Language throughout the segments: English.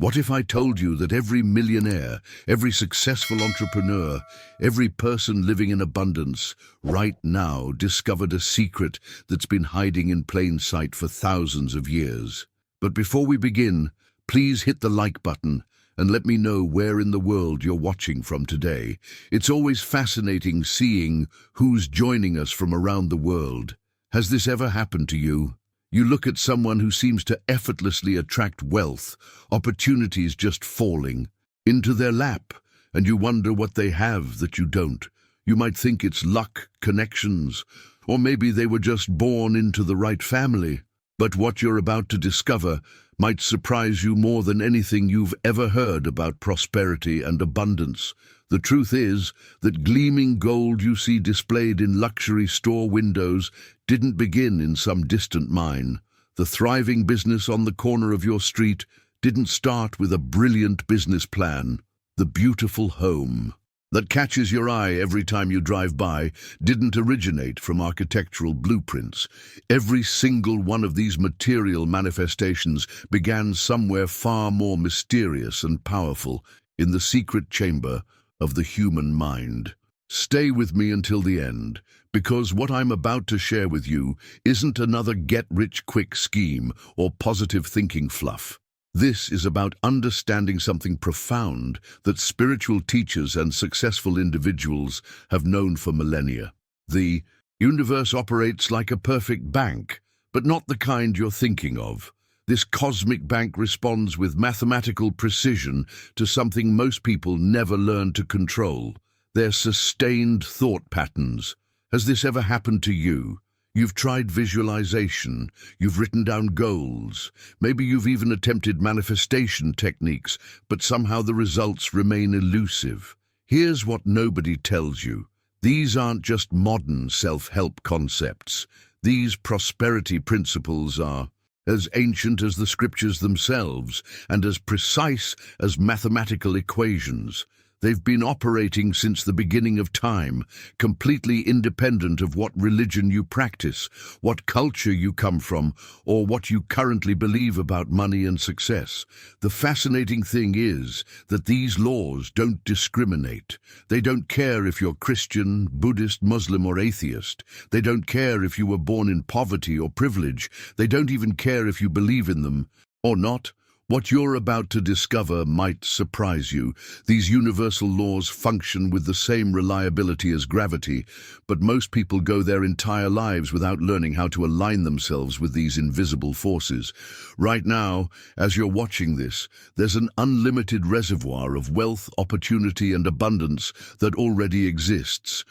What if I told you that every millionaire, every successful entrepreneur, every person living in abundance right now discovered a secret that's been hiding in plain sight for thousands of years? But before we begin, please hit the like button and let me know where in the world you're watching from today. It's always fascinating seeing who's joining us from around the world. Has this ever happened to you? You look at someone who seems to effortlessly attract wealth, opportunities just falling into their lap, and you wonder what they have that you don't. You might think it's luck, connections, or maybe they were just born into the right family. But what you're about to discover might surprise you more than anything you've ever heard about prosperity and abundance. The truth is that gleaming gold you see displayed in luxury store windows didn't begin in some distant mine. The thriving business on the corner of your street didn't start with a brilliant business plan. The beautiful home that catches your eye every time you drive by didn't originate from architectural blueprints. Every single one of these material manifestations began somewhere far more mysterious and powerful, in the secret chamber of the human mind. Stay with me until the end, because what I'm about to share with you isn't another get-rich-quick scheme or positive thinking fluff. This is about understanding something profound that spiritual teachers and successful individuals have known for millennia. The universe operates like a perfect bank, but not the kind you're thinking of. This cosmic bank responds with mathematical precision to something most people never learn to control: their sustained thought patterns. Has this ever happened to you? You've tried visualization, you've written down goals, maybe you've even attempted manifestation techniques, but somehow the results remain elusive. Here's what nobody tells you. These aren't just modern self-help concepts. These prosperity principles are as ancient as the scriptures themselves and as precise as mathematical equations. They've been operating since the beginning of time, completely independent of what religion you practice, what culture you come from, or what you currently believe about money and success. The fascinating thing is that these laws don't discriminate. They don't care if you're Christian, Buddhist, Muslim, or atheist. They don't care if you were born in poverty or privilege. They don't even care if you believe in them or not. What you're about to discover might surprise you. These universal laws function with the same reliability as gravity, but most people go their entire lives without learning how to align themselves with these invisible forces. Right now, as you're watching this, there's an unlimited reservoir of wealth, opportunity, and abundance that already exists.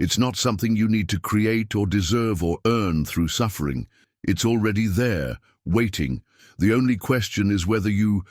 It's not something you need to create or deserve or earn through suffering. It's already there, waiting. The only question is whether you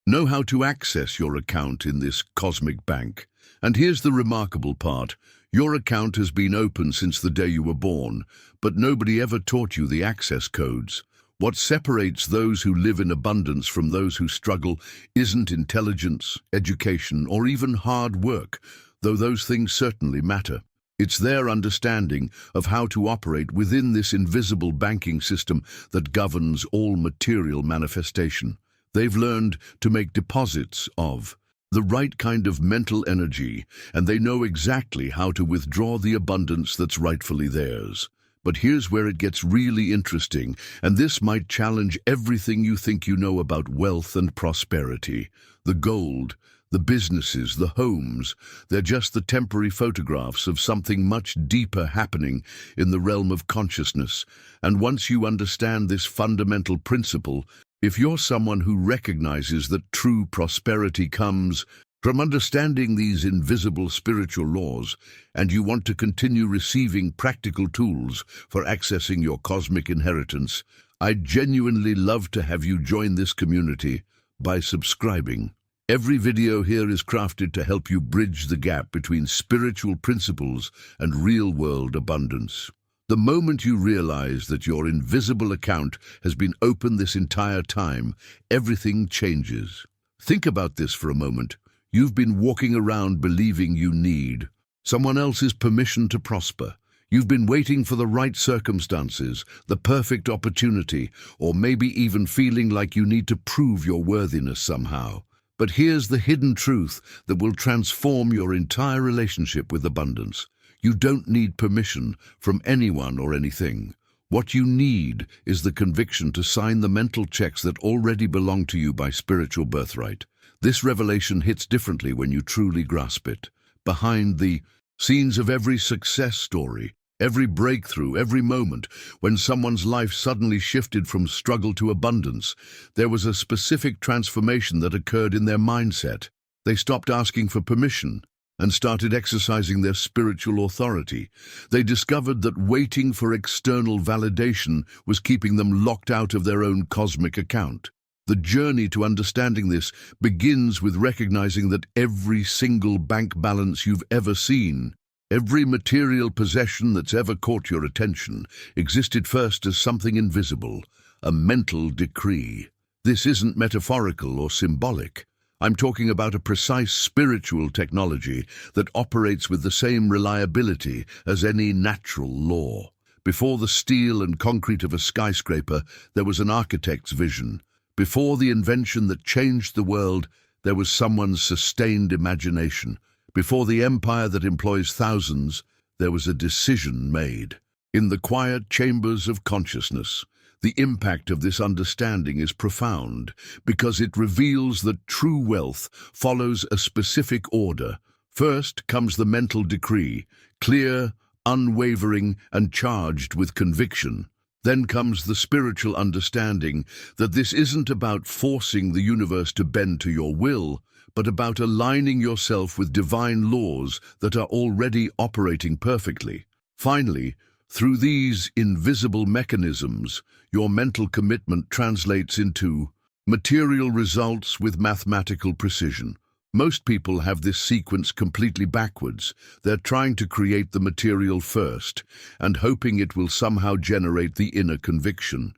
know how to access your account in this cosmic bank. And here's the remarkable part. Your account has been open since the day you were born, but nobody ever taught you the access codes. What separates those who live in abundance from those who struggle isn't intelligence, education, or even hard work, though those things certainly matter. It's their understanding of how to operate within this invisible banking system that governs all material manifestation. They've learned to make deposits of the right kind of mental energy, and they know exactly how to withdraw the abundance that's rightfully theirs. But here's where it gets really interesting, and this might challenge everything you think you know about wealth and prosperity. The gold, the businesses, the homes, they're just the temporary photographs of something much deeper happening in the realm of consciousness. And once you understand this fundamental principle, if you're someone who recognizes that true prosperity comes from understanding these invisible spiritual laws, and you want to continue receiving practical tools for accessing your cosmic inheritance, I'd genuinely love to have you join this community by subscribing. Every video here is crafted to help you bridge the gap between spiritual principles and real-world abundance. The moment you realize that your invisible account has been open this entire time, everything changes. Think about this for a moment. You've been walking around believing you need someone else's permission to prosper. You've been waiting for the right circumstances, the perfect opportunity, or maybe even feeling like you need to prove your worthiness somehow. But here's the hidden truth that will transform your entire relationship with abundance. You don't need permission from anyone or anything. What you need is the conviction to sign the mental checks that already belong to you by spiritual birthright. This revelation hits differently when you truly grasp it. Behind the scenes of every success story, every breakthrough, every moment when someone's life suddenly shifted from struggle to abundance, there was a specific transformation that occurred in their mindset. They stopped asking for permission and started exercising their spiritual authority. They discovered that waiting for external validation was keeping them locked out of their own cosmic account. The journey to understanding this begins with recognizing that every single bank balance you've ever seen, every material possession that's ever caught your attention, existed first as something invisible, a mental decree. This isn't metaphorical or symbolic. I'm talking about a precise spiritual technology that operates with the same reliability as any natural law. Before the steel and concrete of a skyscraper, there was an architect's vision. Before the invention that changed the world, there was someone's sustained imagination. Before the empire that employs thousands, there was a decision made. In the quiet chambers of consciousness, the impact of this understanding is profound because it reveals that true wealth follows a specific order. First comes the mental decree, clear, unwavering, and charged with conviction. Then comes the spiritual understanding that this isn't about forcing the universe to bend to your will, but about aligning yourself with divine laws that are already operating perfectly. Finally, through these invisible mechanisms, your mental commitment translates into material results with mathematical precision. Most people have this sequence completely backwards. They're trying to create the material first and hoping it will somehow generate the inner conviction.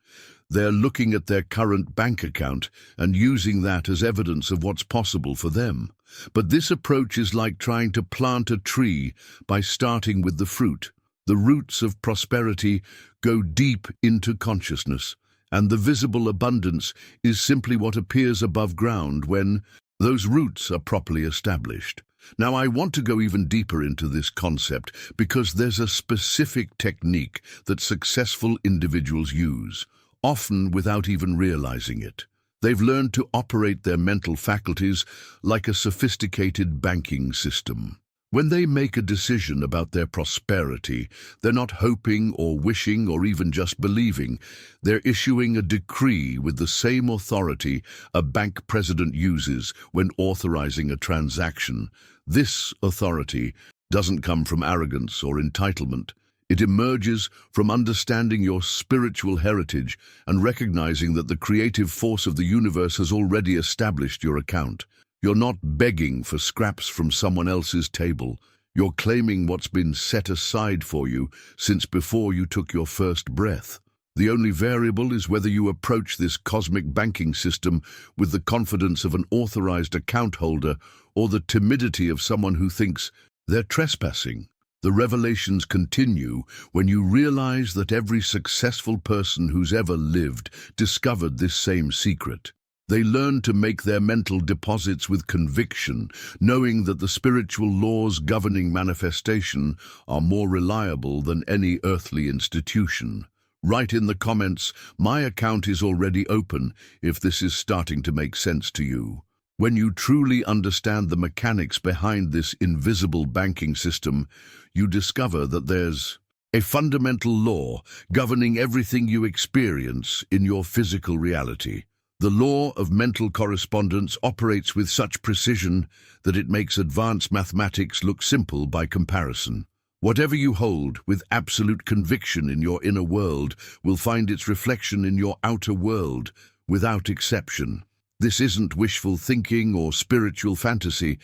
They're looking at their current bank account and using that as evidence of what's possible for them. But this approach is like trying to plant a tree by starting with the fruit. The roots of prosperity go deep into consciousness, and the visible abundance is simply what appears above ground when those roots are properly established. Now, I want to go even deeper into this concept because there's a specific technique that successful individuals use, often without even realizing it. They've learned to operate their mental faculties like a sophisticated banking system. When they make a decision about their prosperity, they're not hoping or wishing or even just believing. They're issuing a decree with the same authority a bank president uses when authorizing a transaction. This authority doesn't come from arrogance or entitlement. It emerges from understanding your spiritual heritage and recognizing that the creative force of the universe has already established your account. You're not begging for scraps from someone else's table. You're claiming what's been set aside for you since before you took your first breath. The only variable is whether you approach this cosmic banking system with the confidence of an authorized account holder or the timidity of someone who thinks they're trespassing. The revelations continue when you realize that every successful person who's ever lived discovered this same secret. They learn to make their mental deposits with conviction, knowing that the spiritual laws governing manifestation are more reliable than any earthly institution. Write in the comments, "My account is already open," if this is starting to make sense to you. When you truly understand the mechanics behind this invisible banking system, you discover that there's a fundamental law governing everything you experience in your physical reality. The law of mental correspondence operates with such precision that it makes advanced mathematics look simple by comparison. Whatever you hold with absolute conviction in your inner world will find its reflection in your outer world without exception. This isn't wishful thinking or spiritual fantasy.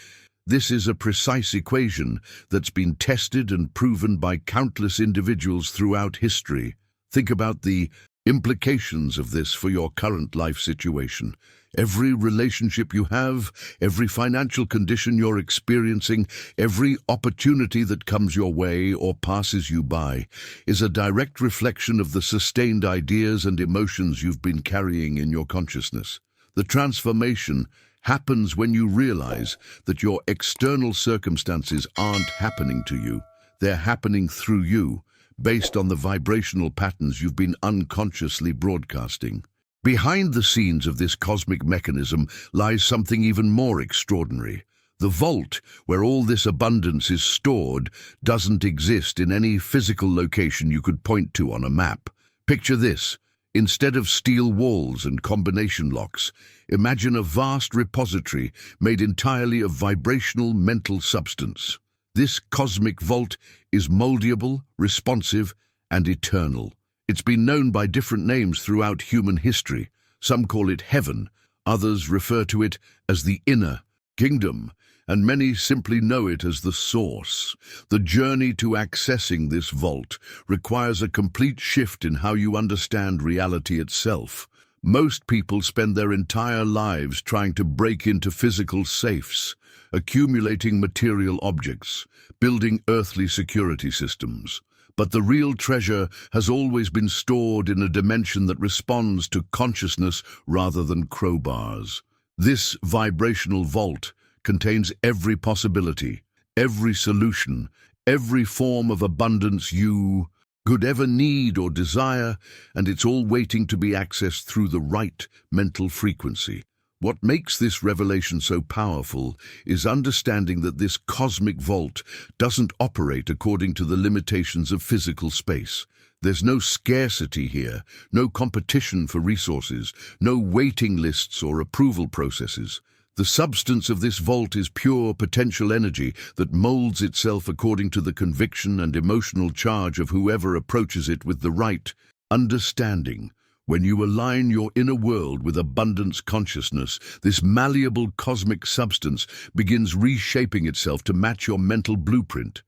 This is a precise equation that's been tested and proven by countless individuals throughout history. Think about the implications of this for your current life situation. Every relationship you have, every financial condition you're experiencing, every opportunity that comes your way or passes you by is a direct reflection of the sustained ideas and emotions you've been carrying in your consciousness. The transformation happens when you realize that your external circumstances aren't happening to you. They're happening through you, based on the vibrational patterns you've been unconsciously broadcasting. Behind the scenes of this cosmic mechanism lies something even more extraordinary. The vault, where all this abundance is stored, doesn't exist in any physical location you could point to on a map. Picture this. Instead of steel walls and combination locks, imagine a vast repository made entirely of vibrational mental substance. This cosmic vault is moldable, responsive, and eternal. It's been known by different names throughout human history. Some call it heaven, others refer to it as the inner kingdom, and many simply know it as the source. The journey to accessing this vault requires a complete shift in how you understand reality itself. Most people spend their entire lives trying to break into physical safes, accumulating material objects, building earthly security systems. But the real treasure has always been stored in a dimension that responds to consciousness rather than crowbars. This vibrational vault contains every possibility, every solution, every form of abundance you could ever need or desire, and it's all waiting to be accessed through the right mental frequency. What makes this revelation so powerful is understanding that this cosmic vault doesn't operate according to the limitations of physical space. There's no scarcity here, no competition for resources, no waiting lists or approval processes. The substance of this vault is pure potential energy that molds itself according to the conviction and emotional charge of whoever approaches it with the right understanding. When you align your inner world with abundance consciousness, this malleable cosmic substance begins reshaping itself to match your mental blueprint.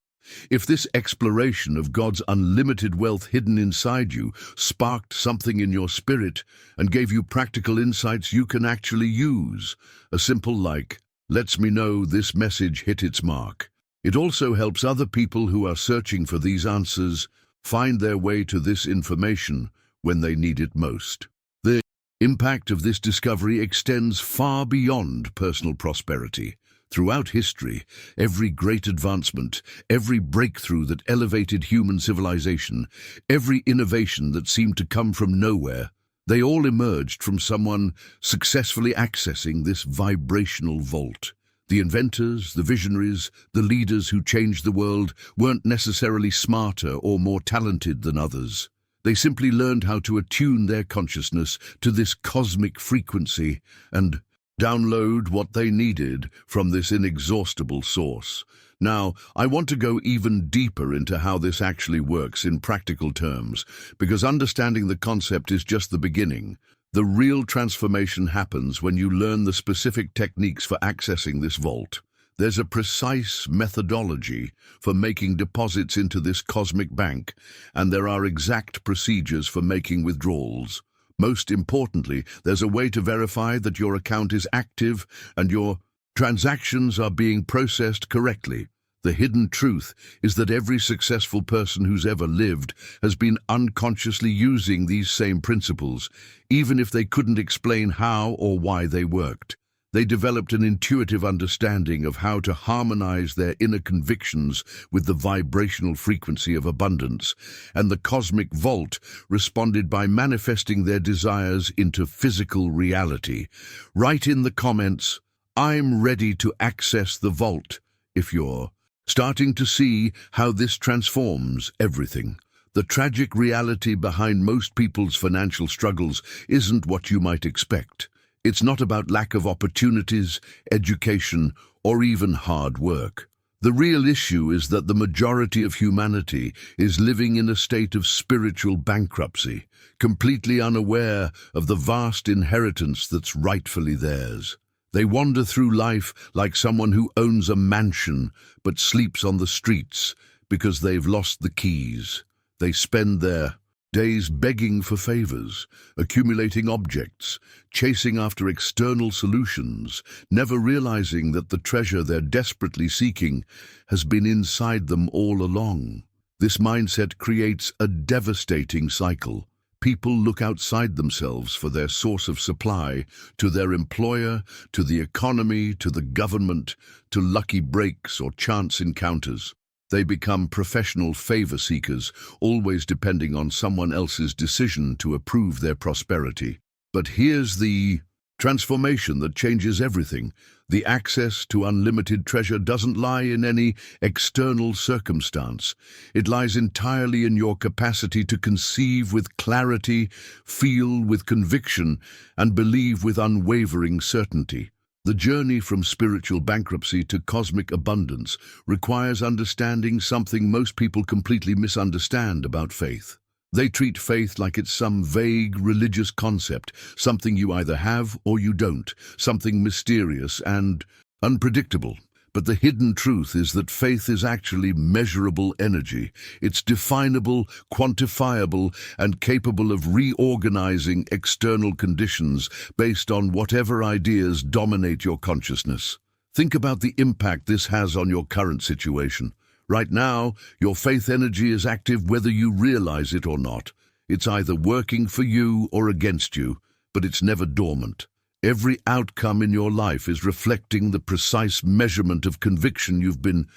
If this exploration of God's unlimited wealth hidden inside you sparked something in your spirit and gave you practical insights you can actually use, a simple like lets me know this message hit its mark. It also helps other people who are searching for these answers find their way to this information when they need it most. The impact of this discovery extends far beyond personal prosperity. Throughout history, every great advancement, every breakthrough that elevated human civilization, every innovation that seemed to come from nowhere, they all emerged from someone successfully accessing this vibrational vault. The inventors, the visionaries, the leaders who changed the world weren't necessarily smarter or more talented than others. They simply learned how to attune their consciousness to this cosmic frequency and download what they needed from this inexhaustible source. Now, I want to go even deeper into how this actually works in practical terms, because understanding the concept is just the beginning. The real transformation happens when you learn the specific techniques for accessing this vault. There's a precise methodology for making deposits into this cosmic bank, and there are exact procedures for making withdrawals. Most importantly, there's a way to verify that your account is active and your transactions are being processed correctly. The hidden truth is that every successful person who's ever lived has been unconsciously using these same principles, even if they couldn't explain how or why they worked. They developed an intuitive understanding of how to harmonize their inner convictions with the vibrational frequency of abundance, and the cosmic vault responded by manifesting their desires into physical reality. Write in the comments, "I'm ready to access the vault," if you're starting to see how this transforms everything. The tragic reality behind most people's financial struggles isn't what you might expect. It's not about lack of opportunities, education, or even hard work. The real issue is that the majority of humanity is living in a state of spiritual bankruptcy, completely unaware of the vast inheritance that's rightfully theirs. They wander through life like someone who owns a mansion but sleeps on the streets because they've lost the keys. They spend their Days begging for favors, accumulating objects, chasing after external solutions, never realizing that the treasure they're desperately seeking has been inside them all along. This mindset creates a devastating cycle. People look outside themselves for their source of supply, to their employer, to the economy, to the government, to lucky breaks or chance encounters. They become professional favor seekers, always depending on someone else's decision to approve their prosperity. But here's the transformation that changes everything. The access to unlimited treasure doesn't lie in any external circumstance. It lies entirely in your capacity to conceive with clarity, feel with conviction, and believe with unwavering certainty. The journey from spiritual bankruptcy to cosmic abundance requires understanding something most people completely misunderstand about faith. They treat faith like it's some vague religious concept, something you either have or you don't, something mysterious and unpredictable. But the hidden truth is that faith is actually measurable energy. It's definable, quantifiable, and capable of reorganizing external conditions based on whatever ideas dominate your consciousness. Think about the impact this has on your current situation. Right now, your faith energy is active whether you realize it or not. It's either working for you or against you, but it's never dormant. Every outcome in your life is reflecting the precise measurement of conviction you've been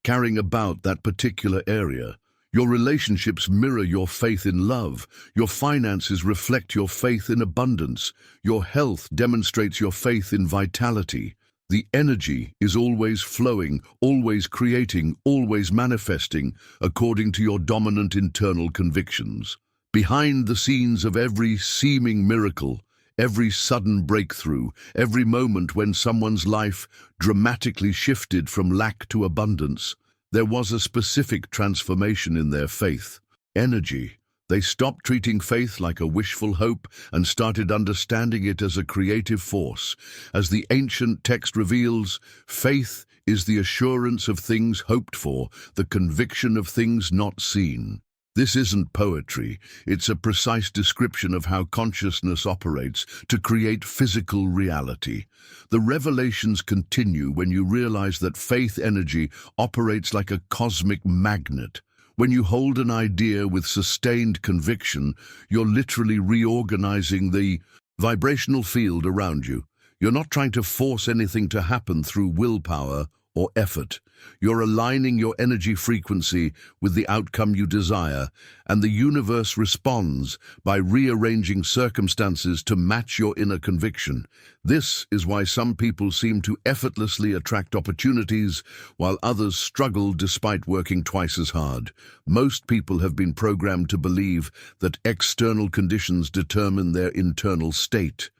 carrying about that particular area. Your relationships mirror your faith in love. Your finances reflect your faith in abundance. Your health demonstrates your faith in vitality. The energy is always flowing, always creating, always manifesting, according to your dominant internal convictions. Behind the scenes of every seeming miracle, every sudden breakthrough, every moment when someone's life dramatically shifted from lack to abundance, there was a specific transformation in their faith. Energy. They stopped treating faith like a wishful hope and started understanding it as a creative force. As the ancient text reveals, faith is the assurance of things hoped for, the conviction of things not seen. This isn't poetry, it's a precise description of how consciousness operates to create physical reality. The revelations continue when you realize that faith energy operates like a cosmic magnet. When you hold an idea with sustained conviction, you're literally reorganizing the vibrational field around you. You're not trying to force anything to happen through willpower or effort. You're aligning your energy frequency with the outcome you desire, and the universe responds by rearranging circumstances to match your inner conviction. This is why some people seem to effortlessly attract opportunities, while others struggle despite working twice as hard. Most people have been programmed to believe that external conditions determine their internal state.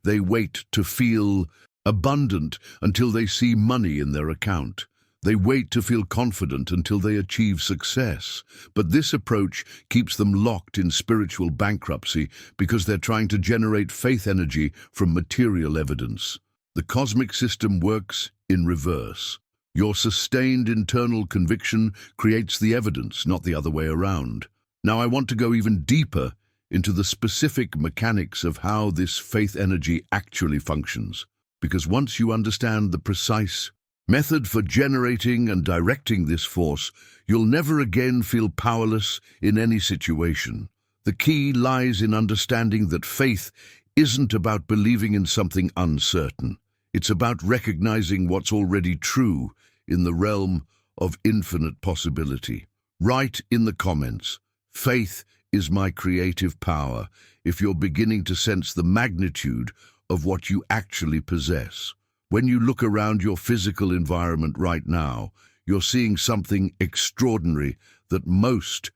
They wait to feel abundant until they see money in their account. They wait to feel confident until they achieve success. But this approach keeps them locked in spiritual bankruptcy because they're trying to generate faith energy from material evidence. The cosmic system works in reverse. Your sustained internal conviction creates the evidence, not the other way around. Now I want to go even deeper into the specific mechanics of how this faith energy actually functions. Because once you understand the precise method for generating and directing this force, you'll never again feel powerless in any situation. The key lies in understanding that faith isn't about believing in something uncertain. It's about recognizing what's already true in the realm of infinite possibility. Write in the comments, "Faith is my creative power," if you're beginning to sense the magnitude of what you actually possess. When you look around your physical environment right now, you're seeing something extraordinary that most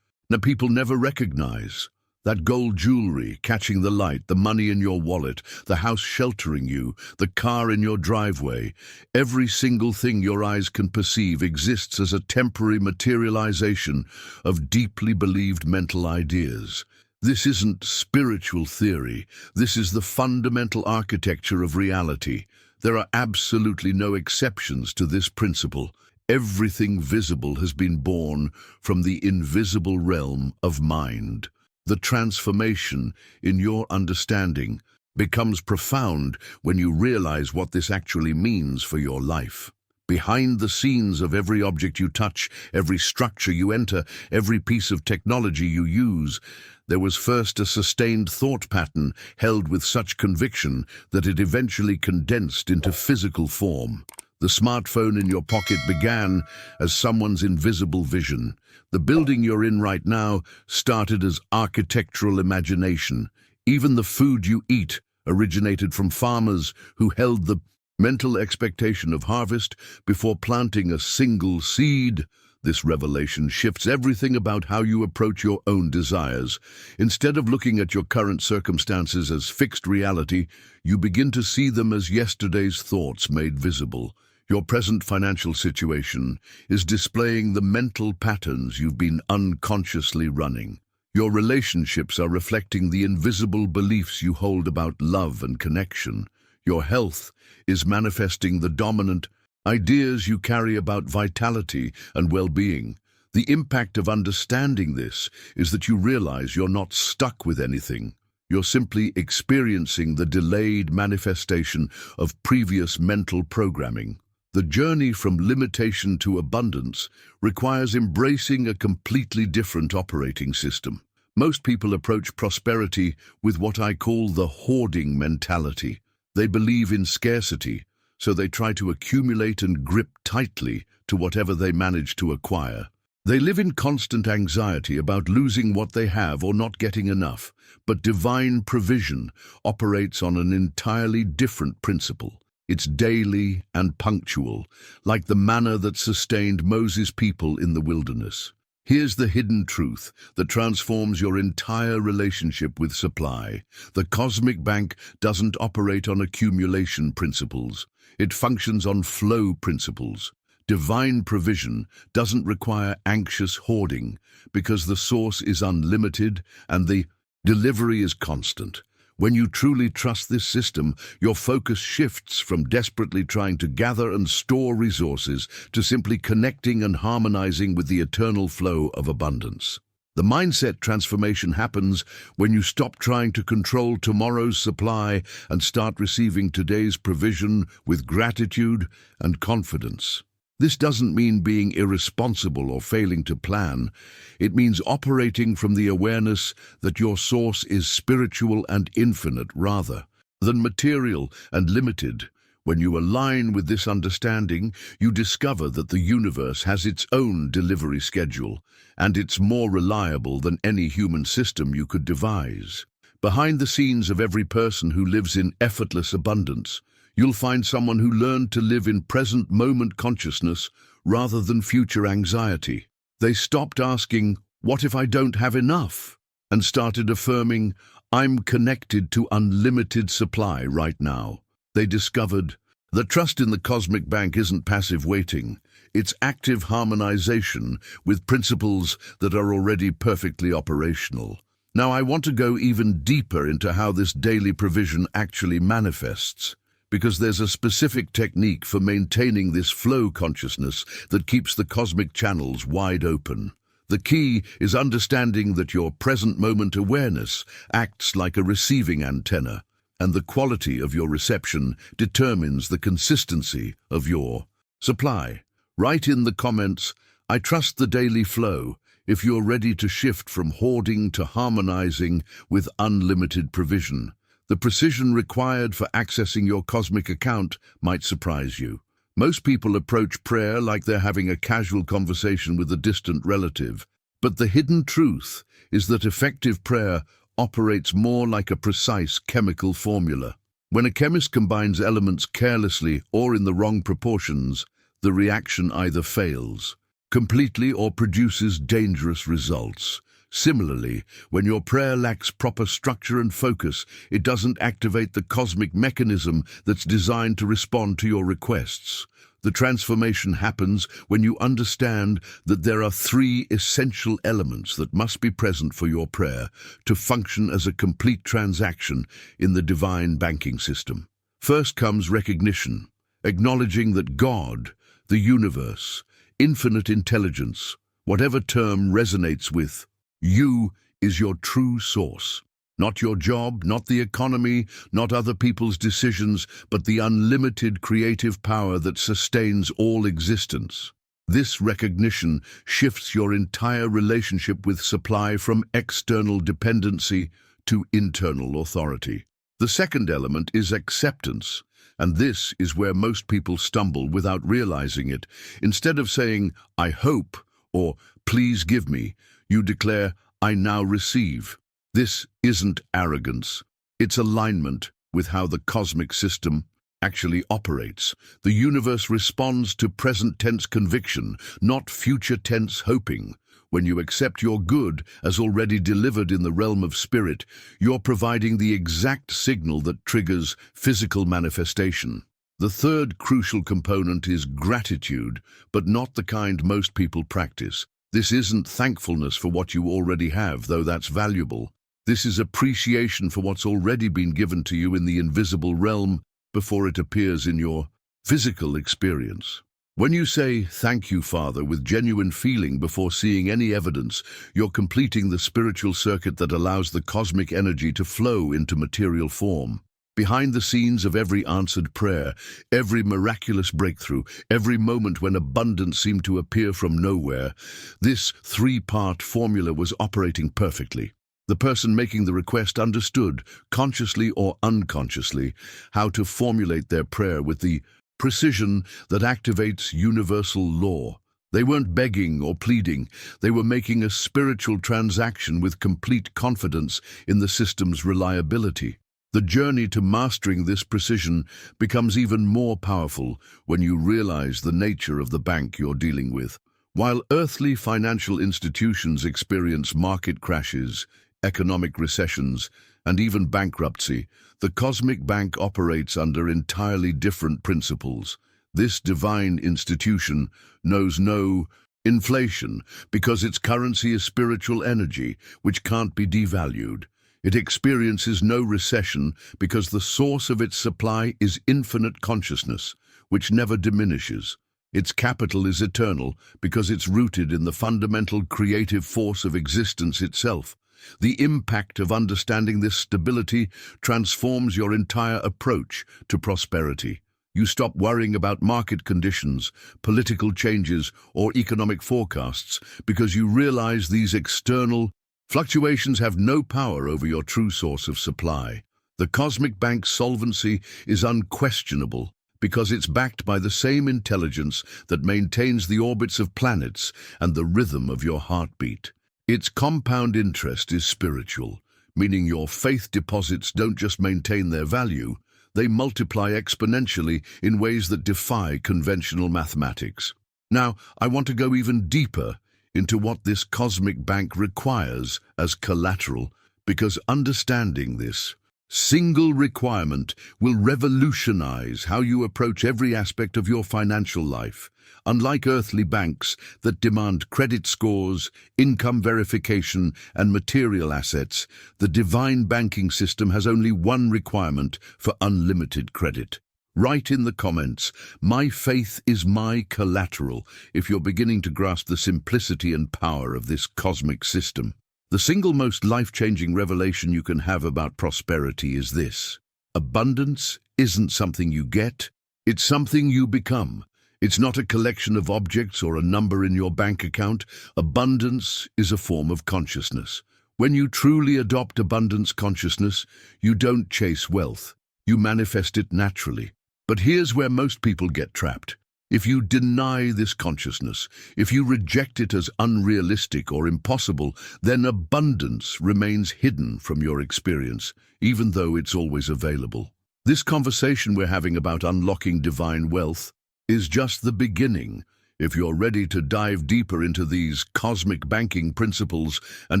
people never recognize. That gold jewelry catching the light, the money in your wallet, the house sheltering you, the car in your driveway. Every single thing your eyes can perceive exists as a temporary materialization of deeply believed mental ideas. This isn't spiritual theory. This is the fundamental architecture of reality. There are absolutely no exceptions to this principle. Everything visible has been born from the invisible realm of mind. The transformation in your understanding becomes profound when you realize what this actually means for your life. Behind the scenes of every object you touch, every structure you enter, every piece of technology you use, there was first a sustained thought pattern held with such conviction that it eventually condensed into physical form. The smartphone in your pocket began as someone's invisible vision. The building you're in right now started as architectural imagination. Even the food you eat originated from farmers who held the mental expectation of harvest before planting a single seed. This revelation shifts everything about how you approach your own desires. Instead of looking at your current circumstances as fixed reality, you begin to see them as yesterday's thoughts made visible. Your present financial situation is displaying the mental patterns you've been unconsciously running. Your relationships are reflecting the invisible beliefs you hold about love and connection. Your health is manifesting the dominant ideas you carry about vitality and well-being. The impact of understanding this is that you realize you're not stuck with anything. You're simply experiencing the delayed manifestation of previous mental programming. The journey from limitation to abundance requires embracing a completely different operating system. Most people approach prosperity with what I call the hoarding mentality. They believe in scarcity, so they try to accumulate and grip tightly to whatever they manage to acquire. They live in constant anxiety about losing what they have or not getting enough, but divine provision operates on an entirely different principle. It's daily and punctual, like the manna that sustained Moses' people in the wilderness. Here's the hidden truth that transforms your entire relationship with supply. The cosmic bank doesn't operate on accumulation principles. It functions on flow principles. Divine provision doesn't require anxious hoarding because the source is unlimited and the delivery is constant. When you truly trust this system, your focus shifts from desperately trying to gather and store resources to simply connecting and harmonizing with the eternal flow of abundance. The mindset transformation happens when you stop trying to control tomorrow's supply and start receiving today's provision with gratitude and confidence. This doesn't mean being irresponsible or failing to plan. It means operating from the awareness that your source is spiritual and infinite rather than material and limited. When you align with this understanding, you discover that the universe has its own delivery schedule, and it's more reliable than any human system you could devise. Behind the scenes of every person who lives in effortless abundance, you'll find someone who learned to live in present moment consciousness rather than future anxiety. They stopped asking, "What if I don't have enough?" and started affirming, "I'm connected to unlimited supply right now." They discovered that trust in the cosmic bank isn't passive waiting. It's active harmonization with principles that are already perfectly operational. Now, I want to go even deeper into how this daily provision actually manifests, because there's a specific technique for maintaining this flow consciousness that keeps the cosmic channels wide open. The key is understanding that your present moment awareness acts like a receiving antenna, and the quality of your reception determines the consistency of your supply. Write in the comments, "I trust the daily flow," if you're ready to shift from hoarding to harmonizing with unlimited provision. The precision required for accessing your cosmic account might surprise you. Most people approach prayer like they're having a casual conversation with a distant relative. But the hidden truth is that effective prayer operates more like a precise chemical formula. When a chemist combines elements carelessly or in the wrong proportions, the reaction either fails completely or produces dangerous results. Similarly, when your prayer lacks proper structure and focus, it doesn't activate the cosmic mechanism that's designed to respond to your requests. The transformation happens when you understand that there are three essential elements that must be present for your prayer to function as a complete transaction in the divine banking system. First comes recognition, acknowledging that God, the universe, infinite intelligence, whatever term resonates with you, is your true source. Not your job, not the economy, not other people's decisions, but the unlimited creative power that sustains all existence. This recognition shifts your entire relationship with supply from external dependency to internal authority. The second element is acceptance, and this is where most people stumble without realizing it. Instead of saying, "I hope," or "Please give me," you declare, "I now receive." This isn't arrogance, it's alignment with how the cosmic system actually operates. The universe responds to present tense conviction, not future tense hoping. When you accept your good as already delivered in the realm of spirit, you're providing the exact signal that triggers physical manifestation. The third crucial component is gratitude, but not the kind most people practice. This isn't thankfulness for what you already have, though that's valuable. This is appreciation for what's already been given to you in the invisible realm before it appears in your physical experience. When you say, "Thank you, Father," with genuine feeling before seeing any evidence, you're completing the spiritual circuit that allows the cosmic energy to flow into material form. Behind the scenes of every answered prayer, every miraculous breakthrough, every moment when abundance seemed to appear from nowhere, this three-part formula was operating perfectly. The person making the request understood, consciously or unconsciously, how to formulate their prayer with the precision that activates universal law. They weren't begging or pleading, they were making a spiritual transaction with complete confidence in the system's reliability. The journey to mastering this precision becomes even more powerful when you realize the nature of the bank you're dealing with. While earthly financial institutions experience market crashes, economic recessions, and even bankruptcy, the cosmic bank operates under entirely different principles. This divine institution knows no inflation because its currency is spiritual energy, which can't be devalued. It experiences no recession because the source of its supply is infinite consciousness, which never diminishes. Its capital is eternal because it's rooted in the fundamental creative force of existence itself. The impact of understanding this stability transforms your entire approach to prosperity. You stop worrying about market conditions, political changes, or economic forecasts because you realize these external fluctuations have no power over your true source of supply. The cosmic bank's solvency is unquestionable because it's backed by the same intelligence that maintains the orbits of planets and the rhythm of your heartbeat. Its compound interest is spiritual, meaning your faith deposits don't just maintain their value, they multiply exponentially in ways that defy conventional mathematics. Now, I want to go even deeper into what this cosmic bank requires as collateral, because understanding this single requirement will revolutionize how you approach every aspect of your financial life. Unlike earthly banks that demand credit scores, income verification, and material assets, the divine banking system has only one requirement for unlimited credit. Write in the comments, "My faith is my collateral," if you're beginning to grasp the simplicity and power of this cosmic system. The single most life-changing revelation you can have about prosperity is this: abundance isn't something you get, it's something you become. It's not a collection of objects or a number in your bank account. Abundance is a form of consciousness. When you truly adopt abundance consciousness, you don't chase wealth. You manifest it naturally. But here's where most people get trapped. If you deny this consciousness, if you reject it as unrealistic or impossible, then abundance remains hidden from your experience, even though it's always available. This conversation we're having about unlocking divine wealth is just the beginning. If you're ready to dive deeper into these cosmic banking principles and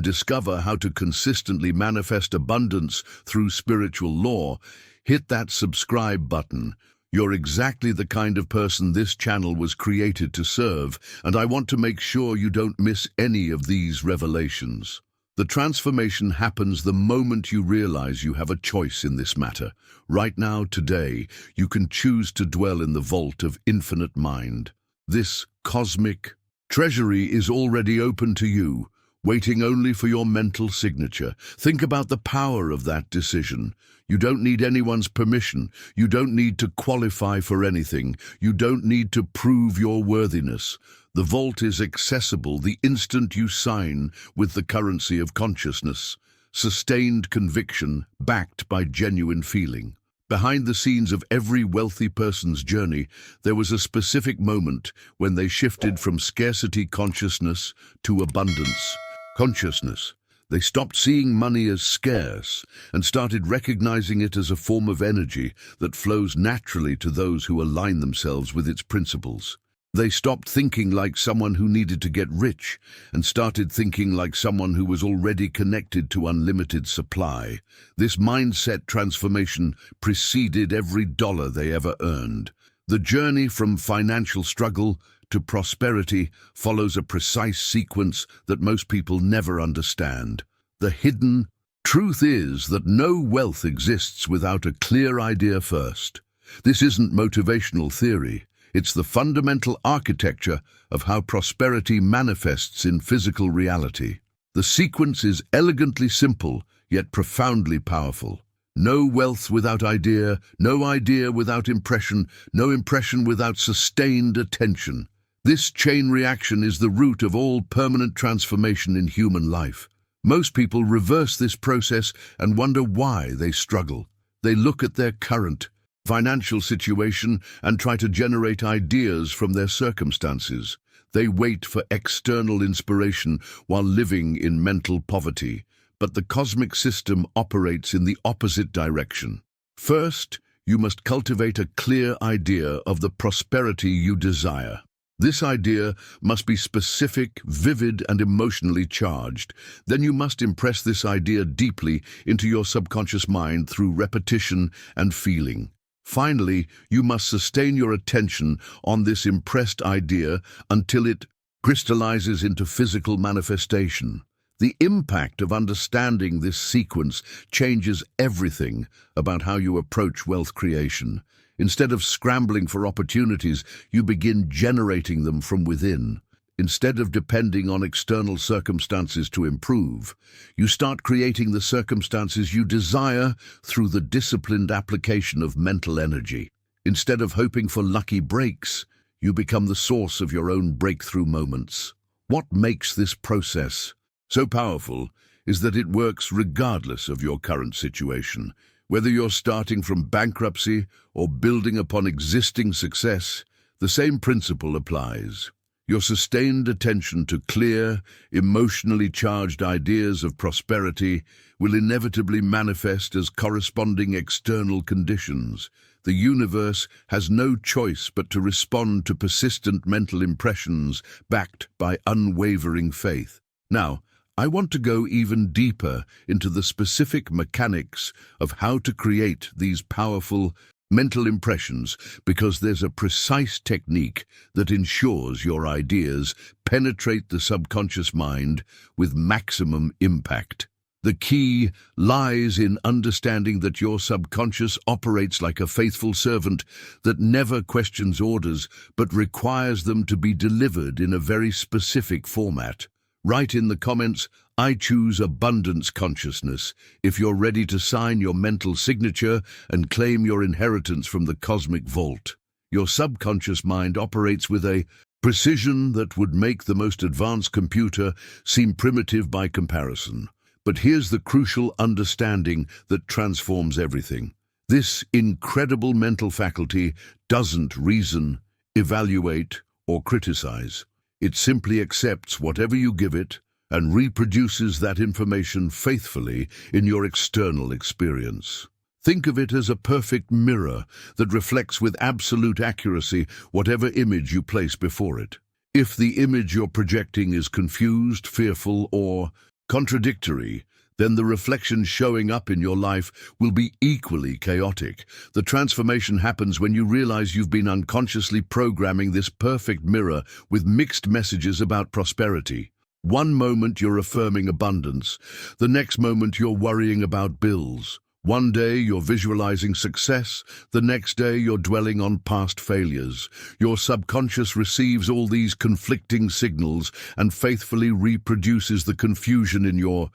discover how to consistently manifest abundance through spiritual law, hit that subscribe button. You're exactly the kind of person this channel was created to serve, and I want to make sure you don't miss any of these revelations. The transformation happens the moment you realize you have a choice in this matter. Right now, today, you can choose to dwell in the vault of infinite mind. This cosmic treasury is already open to you. waiting only for your mental signature. Think about the power of that decision. You don't need anyone's permission. You don't need to qualify for anything. You don't need to prove your worthiness. The vault is accessible the instant you sign with the currency of consciousness. Sustained conviction backed by genuine feeling. Behind the scenes of every wealthy person's journey, there was a specific moment when they shifted from scarcity consciousness to abundance consciousness. They stopped seeing money as scarce and started recognizing it as a form of energy that flows naturally to those who align themselves with its principles. They stopped thinking like someone who needed to get rich and started thinking like someone who was already connected to unlimited supply. This mindset transformation preceded every dollar they ever earned. The journey from financial struggle to prosperity follows a precise sequence that most people never understand. The hidden truth is that no wealth exists without a clear idea first. This isn't motivational theory. It's the fundamental architecture of how prosperity manifests in physical reality. The sequence is elegantly simple, yet profoundly powerful. No wealth without idea, no idea without impression, no impression without sustained attention. This chain reaction is the root of all permanent transformation in human life. Most people reverse this process and wonder why they struggle. They look at their current financial situation and try to generate ideas from their circumstances. They wait for external inspiration while living in mental poverty. But the cosmic system operates in the opposite direction. First, you must cultivate a clear idea of the prosperity you desire. This idea must be specific, vivid, and emotionally charged. Then you must impress this idea deeply into your subconscious mind through repetition and feeling. Finally, you must sustain your attention on this impressed idea until it crystallizes into physical manifestation. The impact of understanding this sequence changes everything about how you approach wealth creation. Instead of scrambling for opportunities, you begin generating them from within. Instead of depending on external circumstances to improve, you start creating the circumstances you desire through the disciplined application of mental energy. Instead of hoping for lucky breaks, you become the source of your own breakthrough moments. What makes this process so powerful is that it works regardless of your current situation. Whether you're starting from bankruptcy or building upon existing success, the same principle applies. Your sustained attention to clear, emotionally charged ideas of prosperity will inevitably manifest as corresponding external conditions. The universe has no choice but to respond to persistent mental impressions backed by unwavering faith. Now, I want to go even deeper into the specific mechanics of how to create these powerful mental impressions, because there's a precise technique that ensures your ideas penetrate the subconscious mind with maximum impact. The key lies in understanding that your subconscious operates like a faithful servant that never questions orders but requires them to be delivered in a very specific format. Write in the comments, "I choose abundance consciousness," if you're ready to sign your mental signature and claim your inheritance from the cosmic vault. Your subconscious mind operates with a precision that would make the most advanced computer seem primitive by comparison. But here's the crucial understanding that transforms everything. This incredible mental faculty doesn't reason, evaluate, or criticize. It simply accepts whatever you give it and reproduces that information faithfully in your external experience. Think of it as a perfect mirror that reflects with absolute accuracy whatever image you place before it. If the image you're projecting is confused, fearful, or contradictory, then the reflection showing up in your life will be equally chaotic. The transformation happens when you realize you've been unconsciously programming this perfect mirror with mixed messages about prosperity. One moment you're affirming abundance, the next moment you're worrying about bills. One day you're visualizing success, the next day you're dwelling on past failures. Your subconscious receives all these conflicting signals and faithfully reproduces the confusion in your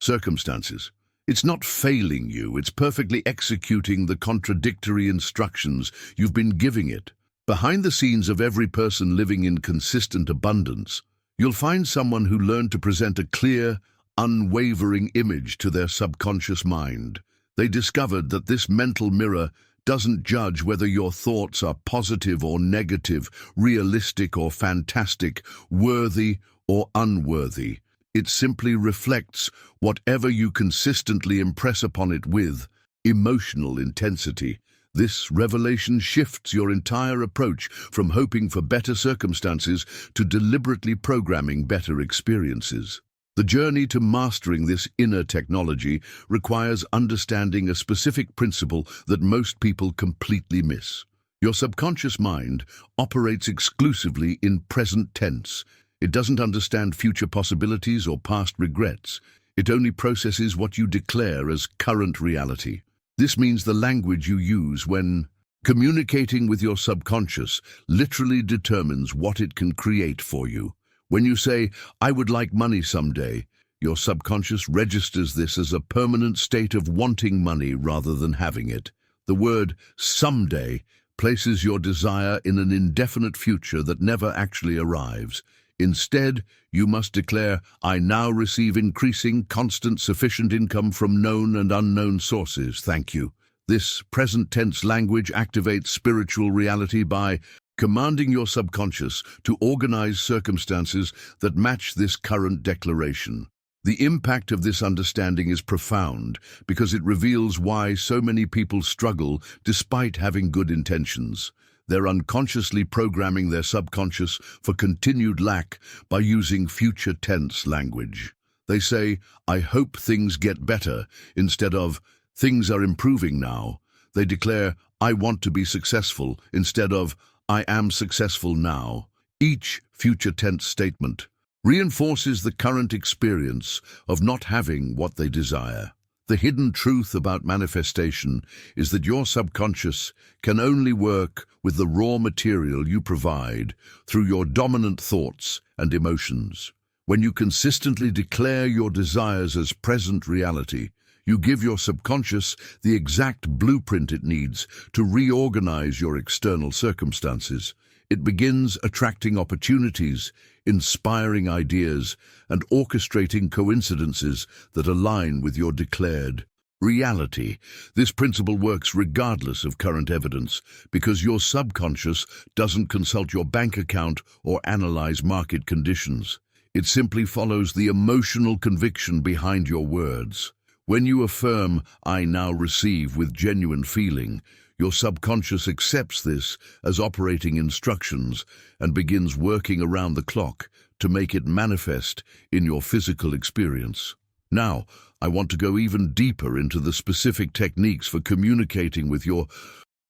circumstances. It's not failing you, it's perfectly executing the contradictory instructions you've been giving it. Behind the scenes of every person living in consistent abundance, you'll find someone who learned to present a clear, unwavering image to their subconscious mind. They discovered that this mental mirror doesn't judge whether your thoughts are positive or negative, realistic or fantastic, worthy or unworthy. It simply reflects whatever you consistently impress upon it with emotional intensity. This revelation shifts your entire approach from hoping for better circumstances to deliberately programming better experiences. The journey to mastering this inner technology requires understanding a specific principle that most people completely miss. Your subconscious mind operates exclusively in present tense. It doesn't understand future possibilities or past regrets. It only processes what you declare as current reality. This means the language you use when communicating with your subconscious literally determines what it can create for you. When you say, "I would like money someday," your subconscious registers this as a permanent state of wanting money rather than having it. The word someday places your desire in an indefinite future that never actually arrives. Instead, you must declare, "I now receive increasing, constant, sufficient income from known and unknown sources, thank you." This present tense language activates spiritual reality by commanding your subconscious to organize circumstances that match this current declaration. The impact of this understanding is profound because it reveals why so many people struggle despite having good intentions. They're unconsciously programming their subconscious for continued lack by using future tense language. They say, "I hope things get better," instead of, "Things are improving now." They declare, "I want to be successful," instead of, "I am successful now." Each future tense statement reinforces the current experience of not having what they desire. The hidden truth about manifestation is that your subconscious can only work with the raw material you provide through your dominant thoughts and emotions. When you consistently declare your desires as present reality, you give your subconscious the exact blueprint it needs to reorganize your external circumstances. It begins attracting opportunities, inspiring ideas, and orchestrating coincidences that align with your declared reality. This principle works regardless of current evidence because your subconscious doesn't consult your bank account or analyze market conditions. It simply follows the emotional conviction behind your words. When you affirm, "I now receive," with genuine feeling, your subconscious accepts this as operating instructions and begins working around the clock to make it manifest in your physical experience. Now, I want to go even deeper into the specific techniques for communicating with your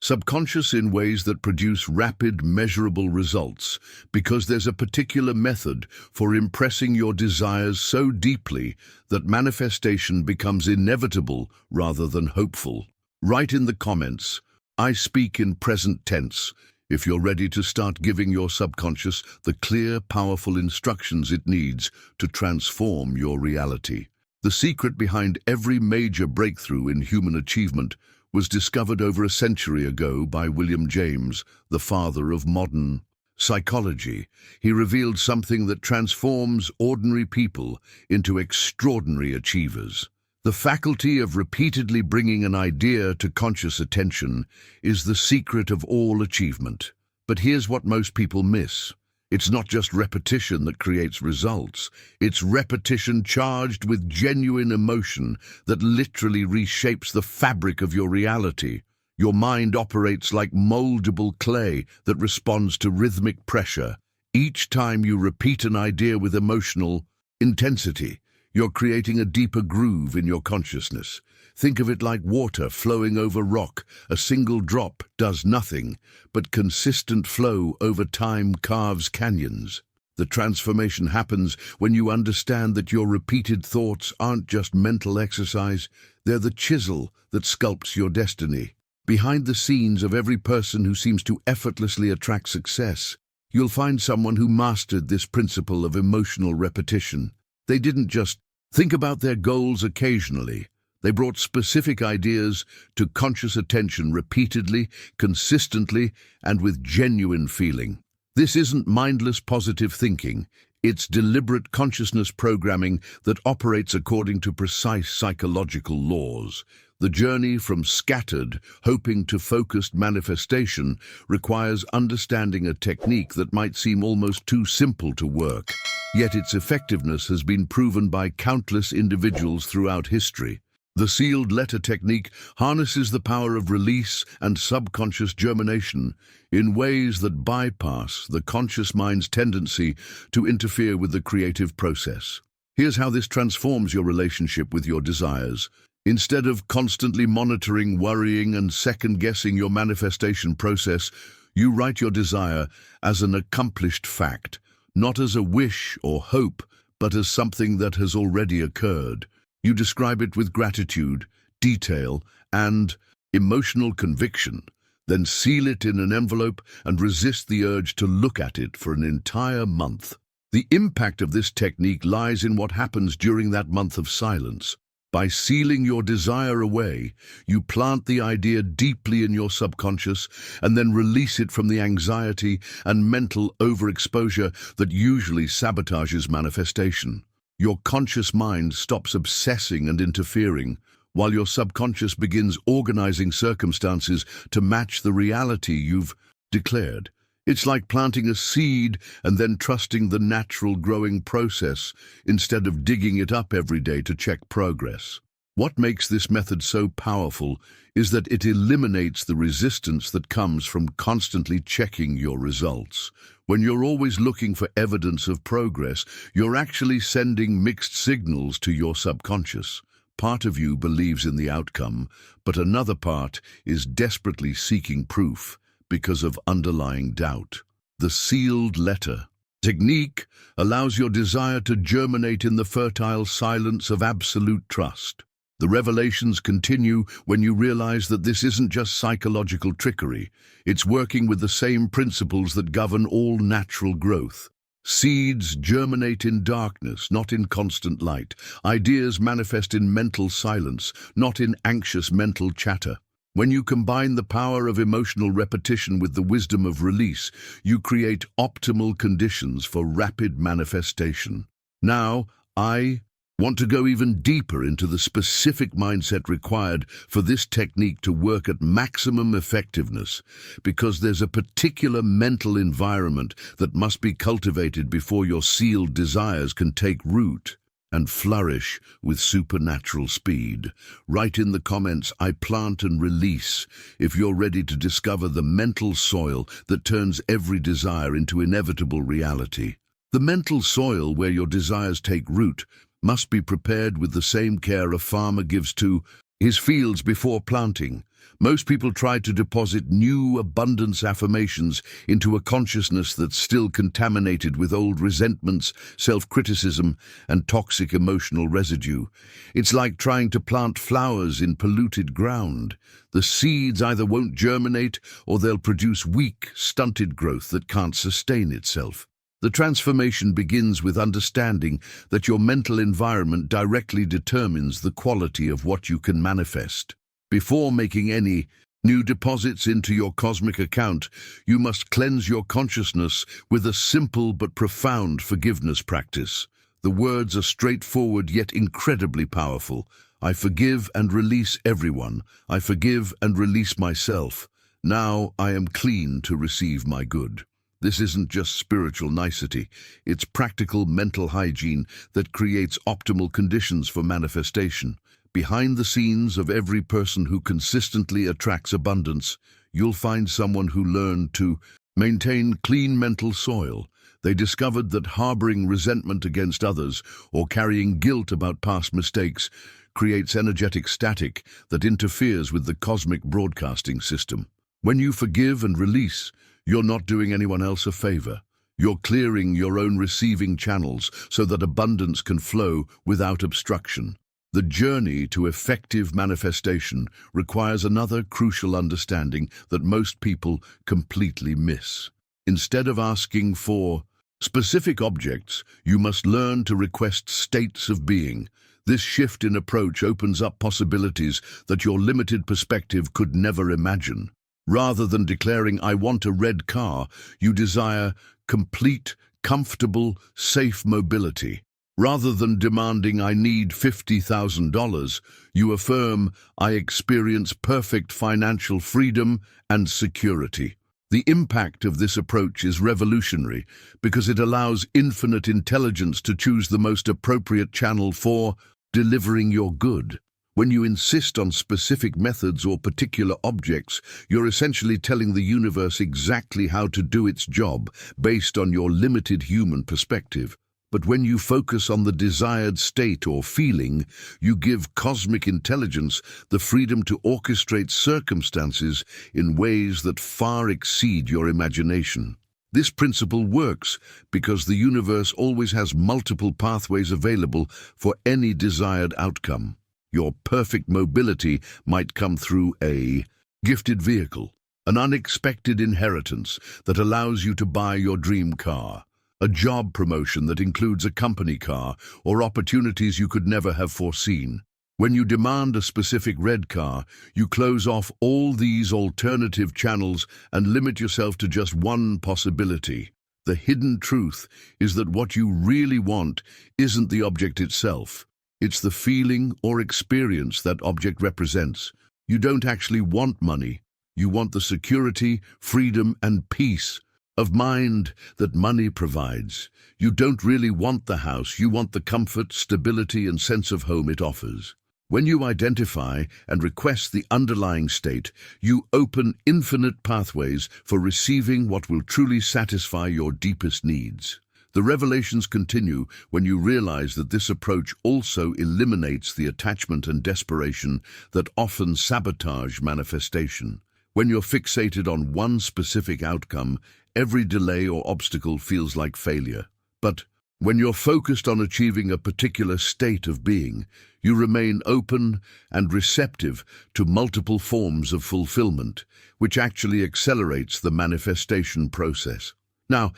subconscious in ways that produce rapid, measurable results, because there's a particular method for impressing your desires so deeply that manifestation becomes inevitable rather than hopeful. Write in the comments, "I speak in present tense," if you're ready to start giving your subconscious the clear, powerful instructions it needs to transform your reality. The secret behind every major breakthrough in human achievement was discovered over a century ago by William James, the father of modern psychology. He revealed something that transforms ordinary people into extraordinary achievers. The faculty of repeatedly bringing an idea to conscious attention is the secret of all achievement. But here's what most people miss. It's not just repetition that creates results. It's repetition charged with genuine emotion that literally reshapes the fabric of your reality. Your mind operates like moldable clay that responds to rhythmic pressure. Each time you repeat an idea with emotional intensity, you're creating a deeper groove in your consciousness. Think of it like water flowing over rock. A single drop does nothing, but consistent flow over time carves canyons. The transformation happens when you understand that your repeated thoughts aren't just mental exercise, they're the chisel that sculpts your destiny. Behind the scenes of every person who seems to effortlessly attract success, you'll find someone who mastered this principle of emotional repetition. They didn't just think about their goals occasionally. They brought specific ideas to conscious attention repeatedly, consistently, and with genuine feeling. This isn't mindless positive thinking. It's deliberate consciousness programming that operates according to precise psychological laws. The journey from scattered, hoping to focused manifestation requires understanding a technique that might seem almost too simple to work. Yet its effectiveness has been proven by countless individuals throughout history. The sealed letter technique harnesses the power of release and subconscious germination in ways that bypass the conscious mind's tendency to interfere with the creative process. Here's how this transforms your relationship with your desires. Instead of constantly monitoring, worrying, and second-guessing your manifestation process, you write your desire as an accomplished fact, not as a wish or hope, but as something that has already occurred. You describe it with gratitude, detail, and emotional conviction, then seal it in an envelope and resist the urge to look at it for an entire month. The impact of this technique lies in what happens during that month of silence. By sealing your desire away, you plant the idea deeply in your subconscious and then release it from the anxiety and mental overexposure that usually sabotages manifestation. Your conscious mind stops obsessing and interfering, while your subconscious begins organizing circumstances to match the reality you've declared. It's like planting a seed and then trusting the natural growing process instead of digging it up every day to check progress. What makes this method so powerful is that it eliminates the resistance that comes from constantly checking your results. When you're always looking for evidence of progress, you're actually sending mixed signals to your subconscious. Part of you believes in the outcome, but another part is desperately seeking proof because of underlying doubt. The sealed letter technique allows your desire to germinate in the fertile silence of absolute trust. The revelations continue when you realize that this isn't just psychological trickery. It's working with the same principles that govern all natural growth. Seeds germinate in darkness, not in constant light. Ideas manifest in mental silence, not in anxious mental chatter. When you combine the power of emotional repetition with the wisdom of release, you create optimal conditions for rapid manifestation. Now, I want to go even deeper into the specific mindset required for this technique to work at maximum effectiveness, because there's a particular mental environment that must be cultivated before your sealed desires can take root and flourish with supernatural speed. Write in the comments, "I plant and release," if you're ready to discover the mental soil that turns every desire into inevitable reality. The mental soil where your desires take root must be prepared with the same care a farmer gives to his fields before planting. Most people try to deposit new abundance affirmations into a consciousness that's still contaminated with old resentments, self-criticism, and toxic emotional residue. It's like trying to plant flowers in polluted ground. The seeds either won't germinate or they'll produce weak, stunted growth that can't sustain itself. The transformation begins with understanding that your mental environment directly determines the quality of what you can manifest. Before making any new deposits into your cosmic account, you must cleanse your consciousness with a simple but profound forgiveness practice. The words are straightforward yet incredibly powerful. I forgive and release everyone. I forgive and release myself. Now I am clean to receive my good. This isn't just spiritual nicety, it's practical mental hygiene that creates optimal conditions for manifestation. Behind the scenes of every person who consistently attracts abundance, you'll find someone who learned to maintain clean mental soil. They discovered that harboring resentment against others or carrying guilt about past mistakes creates energetic static that interferes with the cosmic broadcasting system. When you forgive and release, you're not doing anyone else a favor. You're clearing your own receiving channels so that abundance can flow without obstruction. The journey to effective manifestation requires another crucial understanding that most people completely miss. Instead of asking for specific objects, you must learn to request states of being. This shift in approach opens up possibilities that your limited perspective could never imagine. Rather than declaring, "I want a red car," you desire complete, comfortable, safe mobility. Rather than demanding, "I need $50,000, you affirm, "I experience perfect financial freedom and security." The impact of this approach is revolutionary because it allows infinite intelligence to choose the most appropriate channel for delivering your good. When you insist on specific methods or particular objects, you're essentially telling the universe exactly how to do its job based on your limited human perspective. But when you focus on the desired state or feeling, you give cosmic intelligence the freedom to orchestrate circumstances in ways that far exceed your imagination. This principle works because the universe always has multiple pathways available for any desired outcome. Your perfect mobility might come through a gifted vehicle, an unexpected inheritance that allows you to buy your dream car, a job promotion that includes a company car, or opportunities you could never have foreseen. When you demand a specific red car, you close off all these alternative channels and limit yourself to just one possibility. The hidden truth is that what you really want isn't the object itself. It's the feeling or experience that object represents. You don't actually want money. You want the security, freedom, and peace of mind that money provides. You don't really want the house. You want the comfort, stability, and sense of home it offers. When you identify and request the underlying state, you open infinite pathways for receiving what will truly satisfy your deepest needs. The revelations continue when you realize that this approach also eliminates the attachment and desperation that often sabotage manifestation. When you're fixated on one specific outcome, every delay or obstacle feels like failure. But when you're focused on achieving a particular state of being, you remain open and receptive to multiple forms of fulfillment, which actually accelerates the manifestation process. Now,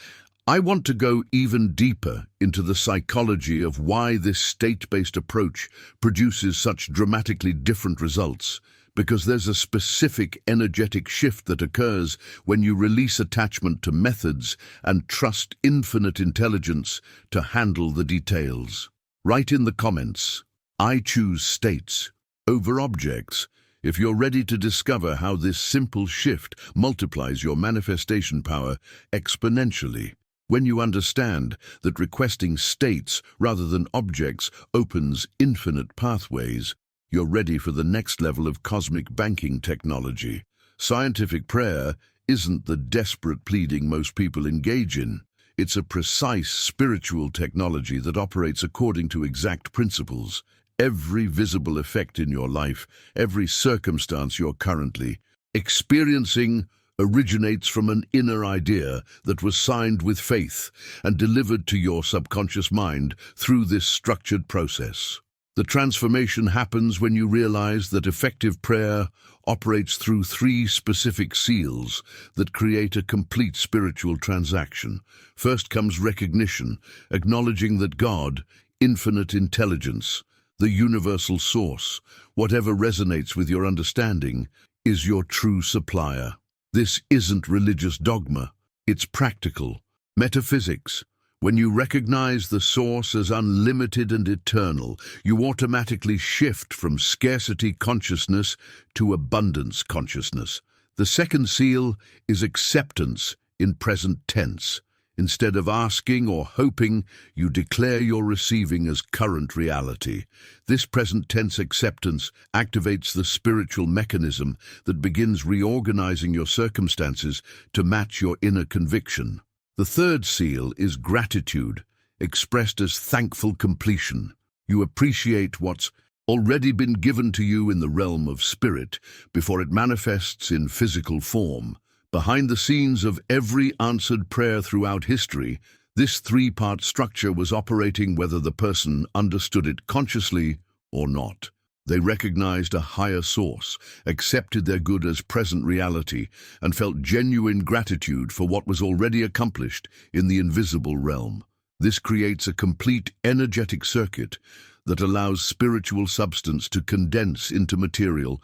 I want to go even deeper into the psychology of why this state-based approach produces such dramatically different results, because there's a specific energetic shift that occurs when you release attachment to methods and trust infinite intelligence to handle the details. Write in the comments, "I choose states over objects," if you're ready to discover how this simple shift multiplies your manifestation power exponentially. When you understand that requesting states rather than objects opens infinite pathways, you're ready for the next level of cosmic banking technology. Scientific prayer isn't the desperate pleading most people engage in. It's a precise spiritual technology that operates according to exact principles. Every visible effect in your life, every circumstance you're currently experiencing, originates from an inner idea that was signed with faith and delivered to your subconscious mind through this structured process. The transformation happens when you realize that effective prayer operates through 3 specific seals that create a complete spiritual transaction. First comes recognition, acknowledging that God, infinite intelligence, the universal source, whatever resonates with your understanding, is your true supplier. This isn't religious dogma, it's practical metaphysics. When you recognize the source as unlimited and eternal, you automatically shift from scarcity consciousness to abundance consciousness. The second seal is acceptance in present tense. Instead of asking or hoping, you declare your receiving as current reality. This present tense acceptance activates the spiritual mechanism that begins reorganizing your circumstances to match your inner conviction. The third seal is gratitude, expressed as thankful completion. You appreciate what's already been given to you in the realm of spirit before it manifests in physical form. Behind the scenes of every answered prayer throughout history, this three-part structure was operating whether the person understood it consciously or not. They recognized a higher source, accepted their good as present reality, and felt genuine gratitude for what was already accomplished in the invisible realm. This creates a complete energetic circuit that allows spiritual substance to condense into material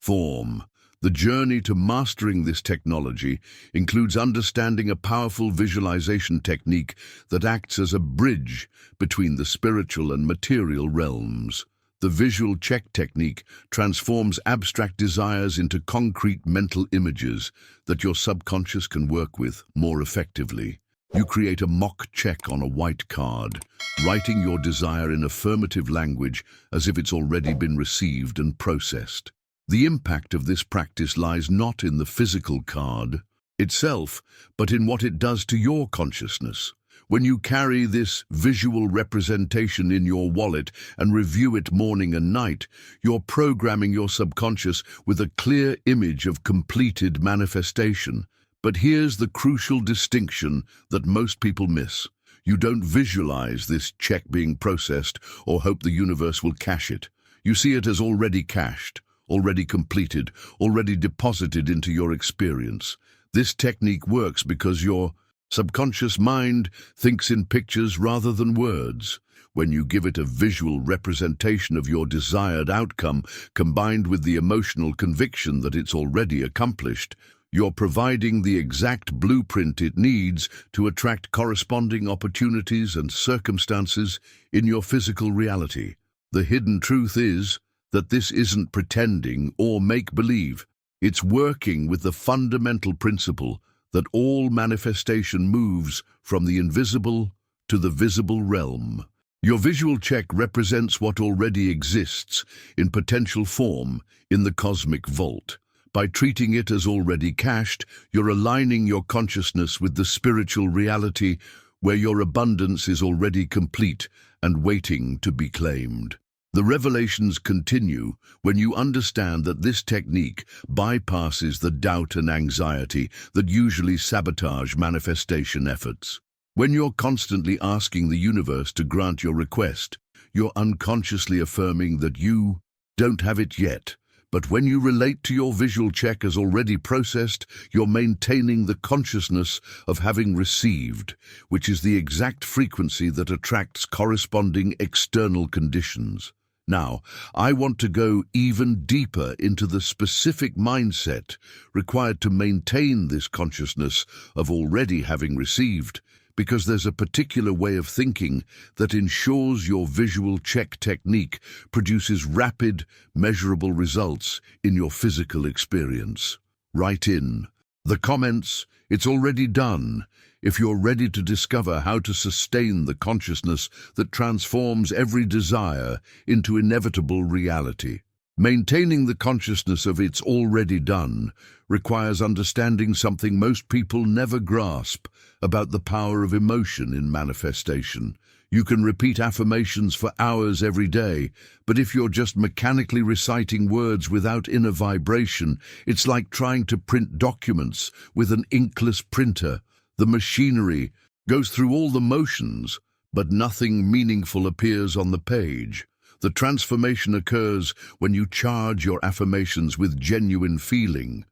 form. The journey to mastering this technology includes understanding a powerful visualization technique that acts as a bridge between the spiritual and material realms. The visual check technique transforms abstract desires into concrete mental images that your subconscious can work with more effectively. You create a mock check on a white card, writing your desire in affirmative language as if it's already been received and processed. The impact of this practice lies not in the physical card itself, but in what it does to your consciousness. When you carry this visual representation in your wallet and review it morning and night, you're programming your subconscious with a clear image of completed manifestation. But here's the crucial distinction that most people miss. You don't visualize this check being processed or hope the universe will cash it. You see it as already cashed, already completed, already deposited into your experience. This technique works because your subconscious mind thinks in pictures rather than words. When you give it a visual representation of your desired outcome, combined with the emotional conviction that it's already accomplished, you're providing the exact blueprint it needs to attract corresponding opportunities and circumstances in your physical reality. The hidden truth is that this isn't pretending or make-believe. It's working with the fundamental principle that all manifestation moves from the invisible to the visible realm. Your visual check represents what already exists in potential form in the cosmic vault. By treating it as already cashed, you're aligning your consciousness with the spiritual reality where your abundance is already complete and waiting to be claimed. The revelations continue when you understand that this technique bypasses the doubt and anxiety that usually sabotage manifestation efforts. When you're constantly asking the universe to grant your request, you're unconsciously affirming that you don't have it yet. But when you relate to your visual check as already processed, you're maintaining the consciousness of having received, which is the exact frequency that attracts corresponding external conditions. Now, I want to go even deeper into the specific mindset required to maintain this consciousness of already having received, because there's a particular way of thinking that ensures your visual check technique produces rapid, measurable results in your physical experience. Write in the comments, "It's already done," if you're ready to discover how to sustain the consciousness that transforms every desire into inevitable reality. Maintaining the consciousness of "it's already done" requires understanding something most people never grasp about the power of emotion in manifestation. You can repeat affirmations for hours every day, but if you're just mechanically reciting words without inner vibration, it's like trying to print documents with an inkless printer. The machinery goes through all the motions, but nothing meaningful appears on the page. The transformation occurs when you charge your affirmations with genuine feeling,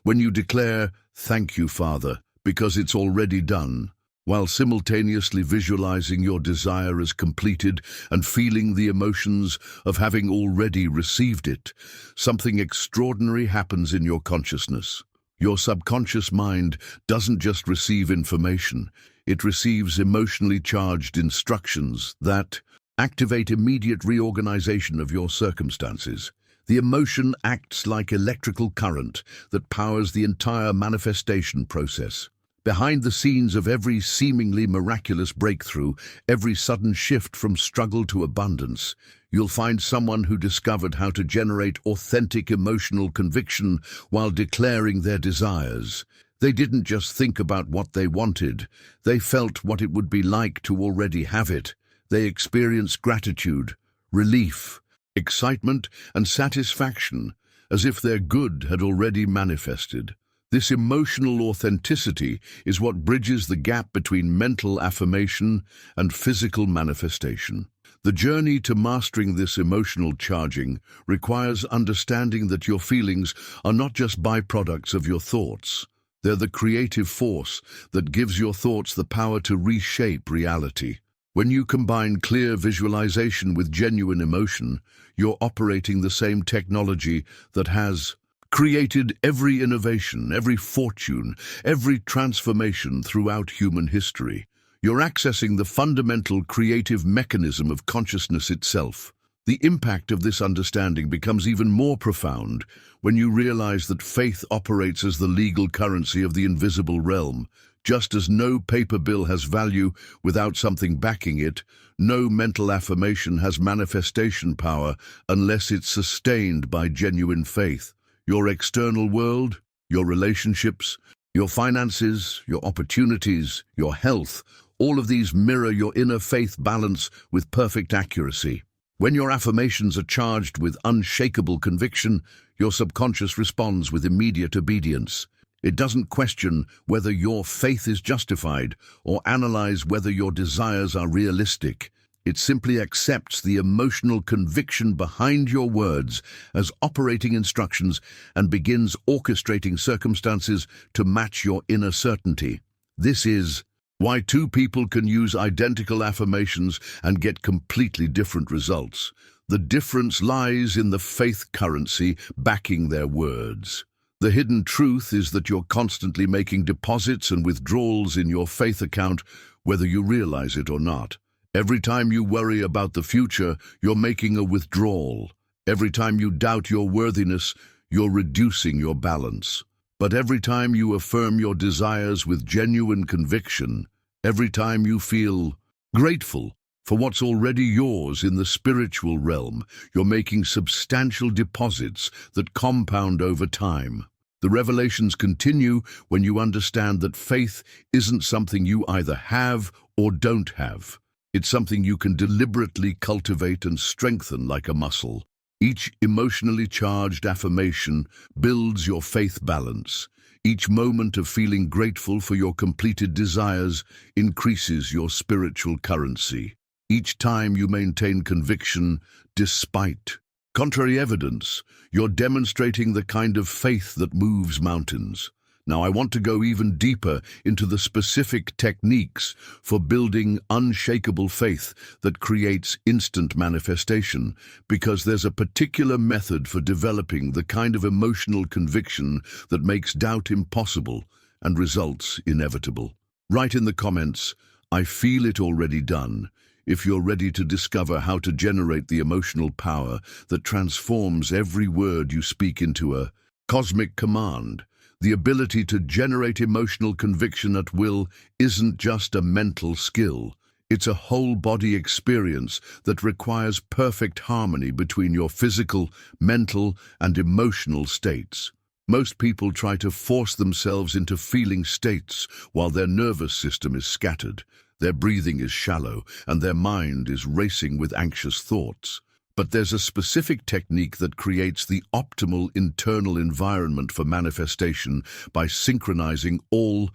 when you declare, "Thank you, Father, because it's already done," while simultaneously visualizing your desire as completed and feeling the emotions of having already received it. Something extraordinary happens in your consciousness. Your subconscious mind doesn't just receive information, it receives emotionally charged instructions that activate immediate reorganization of your circumstances. The emotion acts like electrical current that powers the entire manifestation process. Behind the scenes of every seemingly miraculous breakthrough, every sudden shift from struggle to abundance, you'll find someone who discovered how to generate authentic emotional conviction while declaring their desires. They didn't just think about what they wanted, they felt what it would be like to already have it. They experienced gratitude, relief, excitement, and satisfaction, as if their good had already manifested. This emotional authenticity is what bridges the gap between mental affirmation and physical manifestation. The journey to mastering this emotional charging requires understanding that your feelings are not just byproducts of your thoughts. They're the creative force that gives your thoughts the power to reshape reality. When you combine clear visualization with genuine emotion, you're operating the same technology that has created every innovation, every fortune, every transformation throughout human history. You're accessing the fundamental creative mechanism of consciousness itself. The impact of this understanding becomes even more profound when you realize that faith operates as the legal currency of the invisible realm. Just as no paper bill has value without something backing it, no mental affirmation has manifestation power unless it's sustained by genuine faith. Your external world, your relationships, your finances, your opportunities, your health, all of these mirror your inner faith balance with perfect accuracy. When your affirmations are charged with unshakable conviction, your subconscious responds with immediate obedience. It doesn't question whether your faith is justified or analyze whether your desires are realistic. It simply accepts the emotional conviction behind your words as operating instructions and begins orchestrating circumstances to match your inner certainty. This is why two people can use identical affirmations and get completely different results. The difference lies in the faith currency backing their words. The hidden truth is that you're constantly making deposits and withdrawals in your faith account, whether you realize it or not. Every time you worry about the future, you're making a withdrawal. Every time you doubt your worthiness, you're reducing your balance. But every time you affirm your desires with genuine conviction, every time you feel grateful for what's already yours in the spiritual realm, you're making substantial deposits that compound over time. The revelations continue when you understand that faith isn't something you either have or don't have. It's something you can deliberately cultivate and strengthen like a muscle. Each emotionally charged affirmation builds your faith balance. Each moment of feeling grateful for your completed desires increases your spiritual currency. Each time you maintain conviction despite contrary evidence, you're demonstrating the kind of faith that moves mountains. Now, I want to go even deeper into the specific techniques for building unshakable faith that creates instant manifestation, because there's a particular method for developing the kind of emotional conviction that makes doubt impossible and results inevitable. Write in the comments, "I feel it already done," if you're ready to discover how to generate the emotional power that transforms every word you speak into a cosmic command. The ability to generate emotional conviction at will isn't just a mental skill. It's a whole-body experience that requires perfect harmony between your physical, mental, and emotional states. Most people try to force themselves into feeling states while their nervous system is scattered, their breathing is shallow, and their mind is racing with anxious thoughts. But there's a specific technique that creates the optimal internal environment for manifestation by synchronizing all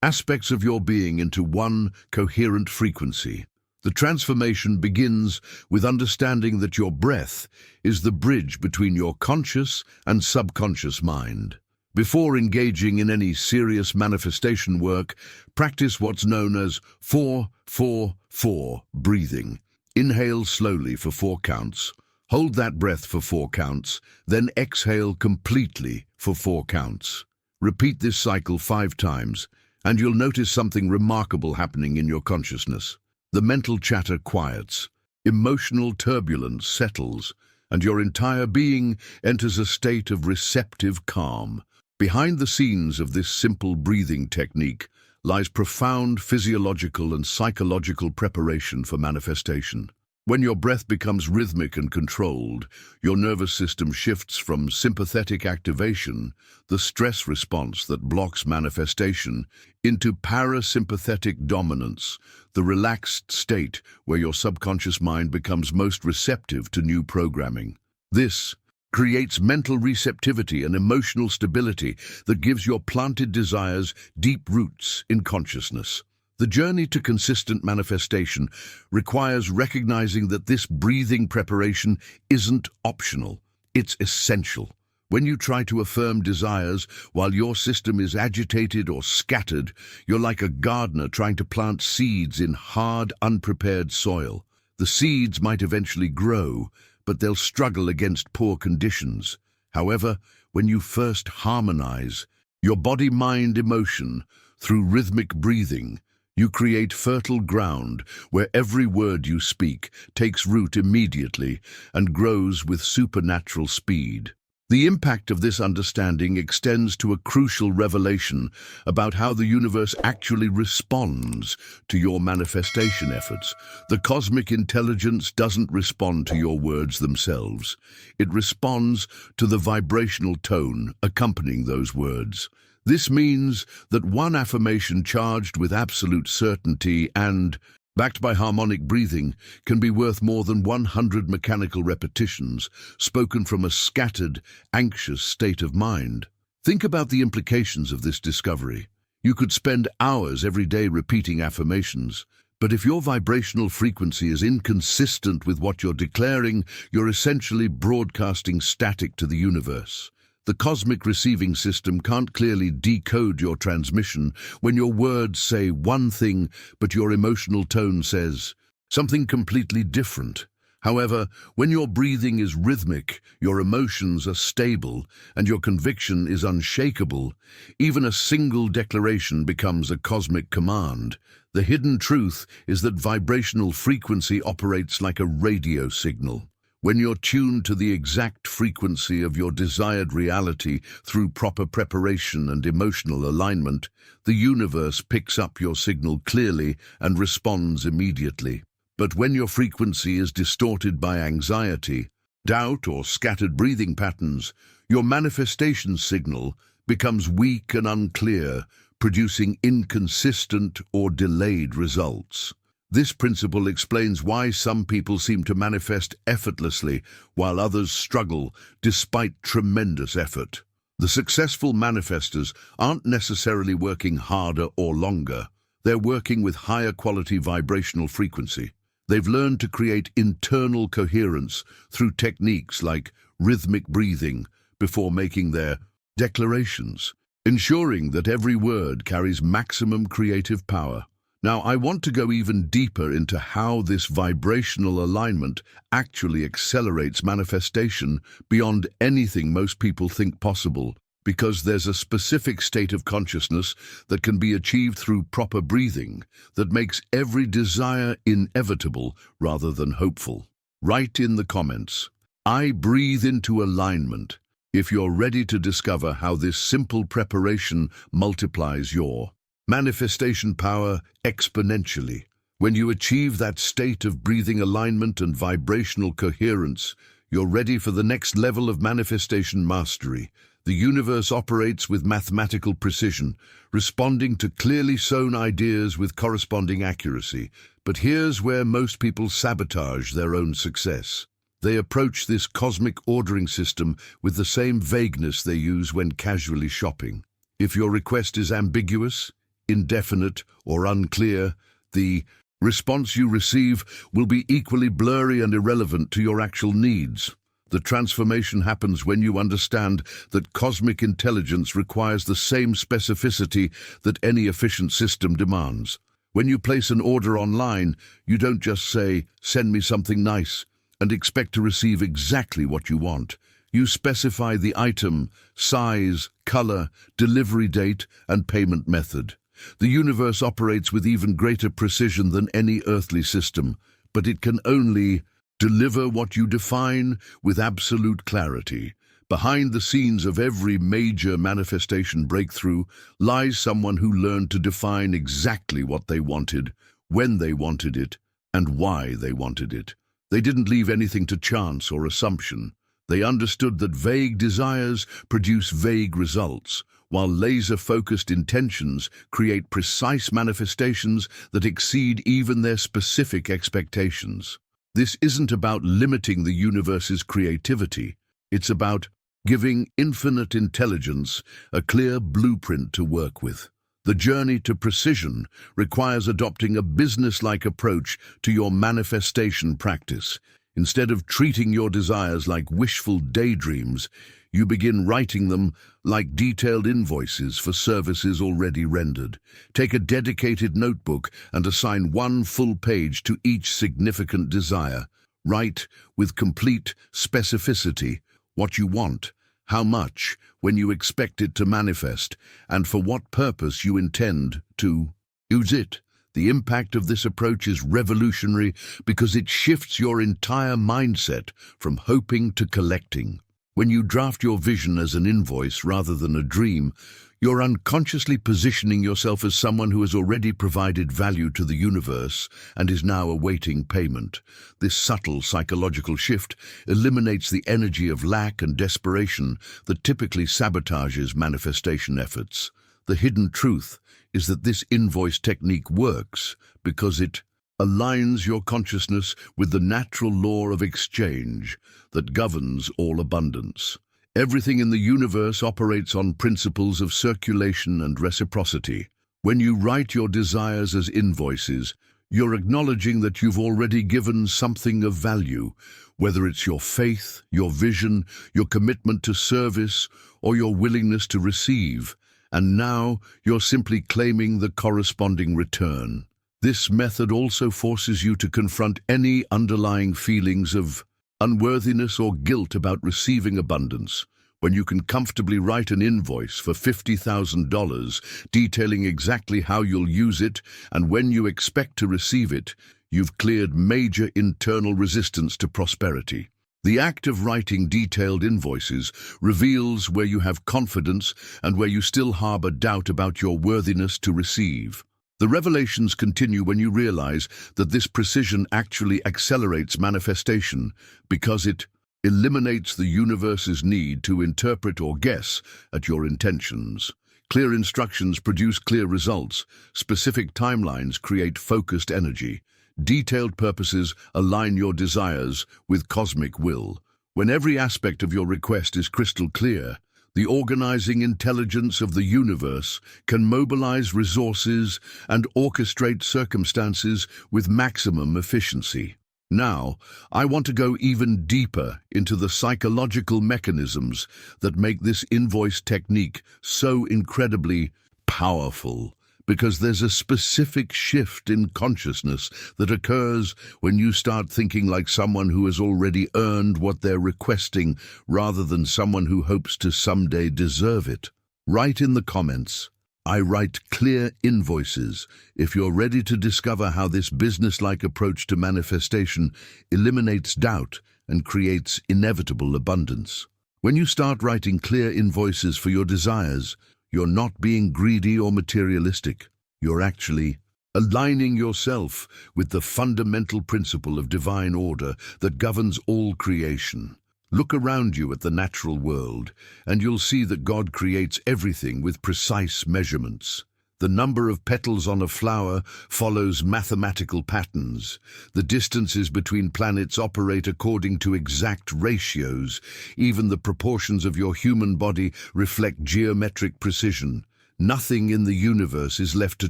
aspects of your being into one coherent frequency. The transformation begins with understanding that your breath is the bridge between your conscious and subconscious mind. Before engaging in any serious manifestation work, practice what's known as 4-4-4 breathing. Inhale slowly for 4 counts, hold that breath for 4 counts, then exhale completely for 4 counts. Repeat this cycle 5 times, and you'll notice something remarkable happening in your consciousness. The mental chatter quiets, emotional turbulence settles, and your entire being enters a state of receptive calm. Behind the scenes of this simple breathing technique lies profound physiological and psychological preparation for manifestation. When your breath becomes rhythmic and controlled, your nervous system shifts from sympathetic activation, the stress response that blocks manifestation, into parasympathetic dominance, the relaxed state where your subconscious mind becomes most receptive to new programming. This creates mental receptivity and emotional stability that gives your planted desires deep roots in consciousness. The journey to consistent manifestation requires recognizing that this breathing preparation isn't optional, it's essential. When you try to affirm desires while your system is agitated or scattered, you're like a gardener trying to plant seeds in hard, unprepared soil. The seeds might eventually grow, but they'll struggle against poor conditions. However, when you first harmonize your body, mind, emotion through rhythmic breathing, you create fertile ground where every word you speak takes root immediately and grows with supernatural speed. The impact of this understanding extends to a crucial revelation about how the universe actually responds to your manifestation efforts. The cosmic intelligence doesn't respond to your words themselves. It responds to the vibrational tone accompanying those words. This means that one affirmation charged with absolute certainty and backed by harmonic breathing can be worth more than 100 mechanical repetitions spoken from a scattered, anxious state of mind. Think about the implications of this discovery. You could spend hours every day repeating affirmations, but if your vibrational frequency is inconsistent with what you're declaring, you're essentially broadcasting static to the universe. The cosmic receiving system can't clearly decode your transmission when your words say one thing, but your emotional tone says something completely different. However, when your breathing is rhythmic, your emotions are stable, and your conviction is unshakable, even a single declaration becomes a cosmic command. The hidden truth is that vibrational frequency operates like a radio signal. When you're tuned to the exact frequency of your desired reality through proper preparation and emotional alignment, the universe picks up your signal clearly and responds immediately. But when your frequency is distorted by anxiety, doubt, or scattered breathing patterns, your manifestation signal becomes weak and unclear, producing inconsistent or delayed results. This principle explains why some people seem to manifest effortlessly while others struggle despite tremendous effort. The successful manifestors aren't necessarily working harder or longer. They're working with higher quality vibrational frequency. They've learned to create internal coherence through techniques like rhythmic breathing before making their declarations, ensuring that every word carries maximum creative power. Now, I want to go even deeper into how this vibrational alignment actually accelerates manifestation beyond anything most people think possible, because there's a specific state of consciousness that can be achieved through proper breathing that makes every desire inevitable rather than hopeful. Write in the comments, "I breathe into alignment," if you're ready to discover how this simple preparation multiplies your manifestation power exponentially. When you achieve that state of breathing alignment and vibrational coherence, you're ready for the next level of manifestation mastery. The universe operates with mathematical precision, responding to clearly sown ideas with corresponding accuracy. But here's where most people sabotage their own success. They approach this cosmic ordering system with the same vagueness they use when casually shopping. If your request is ambiguous, indefinite, or unclear, the response you receive will be equally blurry and irrelevant to your actual needs. The transformation happens when you understand that cosmic intelligence requires the same specificity that any efficient system demands. When you place an order online, you don't just say, "Send me something nice," and expect to receive exactly what you want. You specify the item, size, color, delivery date, and payment method. The universe operates with even greater precision than any earthly system, but it can only deliver what you define with absolute clarity. Behind the scenes of every major manifestation breakthrough lies someone who learned to define exactly what they wanted, when they wanted it, and why they wanted it. They didn't leave anything to chance or assumption. They understood that vague desires produce vague results, while laser-focused intentions create precise manifestations that exceed even their specific expectations. This isn't about limiting the universe's creativity. It's about giving infinite intelligence a clear blueprint to work with. The journey to precision requires adopting a business-like approach to your manifestation practice. Instead of treating your desires like wishful daydreams, you begin writing them like detailed invoices for services already rendered. Take a dedicated notebook and assign one full page to each significant desire. Write with complete specificity what you want, how much, when you expect it to manifest, and for what purpose you intend to use it. The impact of this approach is revolutionary because it shifts your entire mindset from hoping to collecting. When you draft your vision as an invoice rather than a dream, you're unconsciously positioning yourself as someone who has already provided value to the universe and is now awaiting payment. This subtle psychological shift eliminates the energy of lack and desperation that typically sabotages manifestation efforts. The hidden truth is that this invoice technique works because it aligns your consciousness with the natural law of exchange that governs all abundance. Everything in the universe operates on principles of circulation and reciprocity. When you write your desires as invoices, you're acknowledging that you've already given something of value, whether it's your faith, your vision, your commitment to service, or your willingness to receive. And now you're simply claiming the corresponding return. This method also forces you to confront any underlying feelings of unworthiness or guilt about receiving abundance. When you can comfortably write an invoice for $50,000, detailing exactly how you'll use it and when you expect to receive it, you've cleared major internal resistance to prosperity. The act of writing detailed invoices reveals where you have confidence and where you still harbor doubt about your worthiness to receive. The revelations continue when you realize that this precision actually accelerates manifestation because it eliminates the universe's need to interpret or guess at your intentions. Clear instructions produce clear results. Specific timelines create focused energy. Detailed purposes align your desires with cosmic will. When every aspect of your request is crystal clear, the organizing intelligence of the universe can mobilize resources and orchestrate circumstances with maximum efficiency. Now, I want to go even deeper into the psychological mechanisms that make this invoice technique so incredibly powerful. Because there's a specific shift in consciousness that occurs when you start thinking like someone who has already earned what they're requesting rather than someone who hopes to someday deserve it. Write in the comments, "I write clear invoices," if you're ready to discover how this business-like approach to manifestation eliminates doubt and creates inevitable abundance. When you start writing clear invoices for your desires, you're not being greedy or materialistic. You're actually aligning yourself with the fundamental principle of divine order that governs all creation. Look around you at the natural world, and you'll see that God creates everything with precise measurements. The number of petals on a flower follows mathematical patterns. The distances between planets operate according to exact ratios. Even the proportions of your human body reflect geometric precision. Nothing in the universe is left to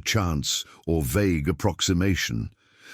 chance or vague approximation.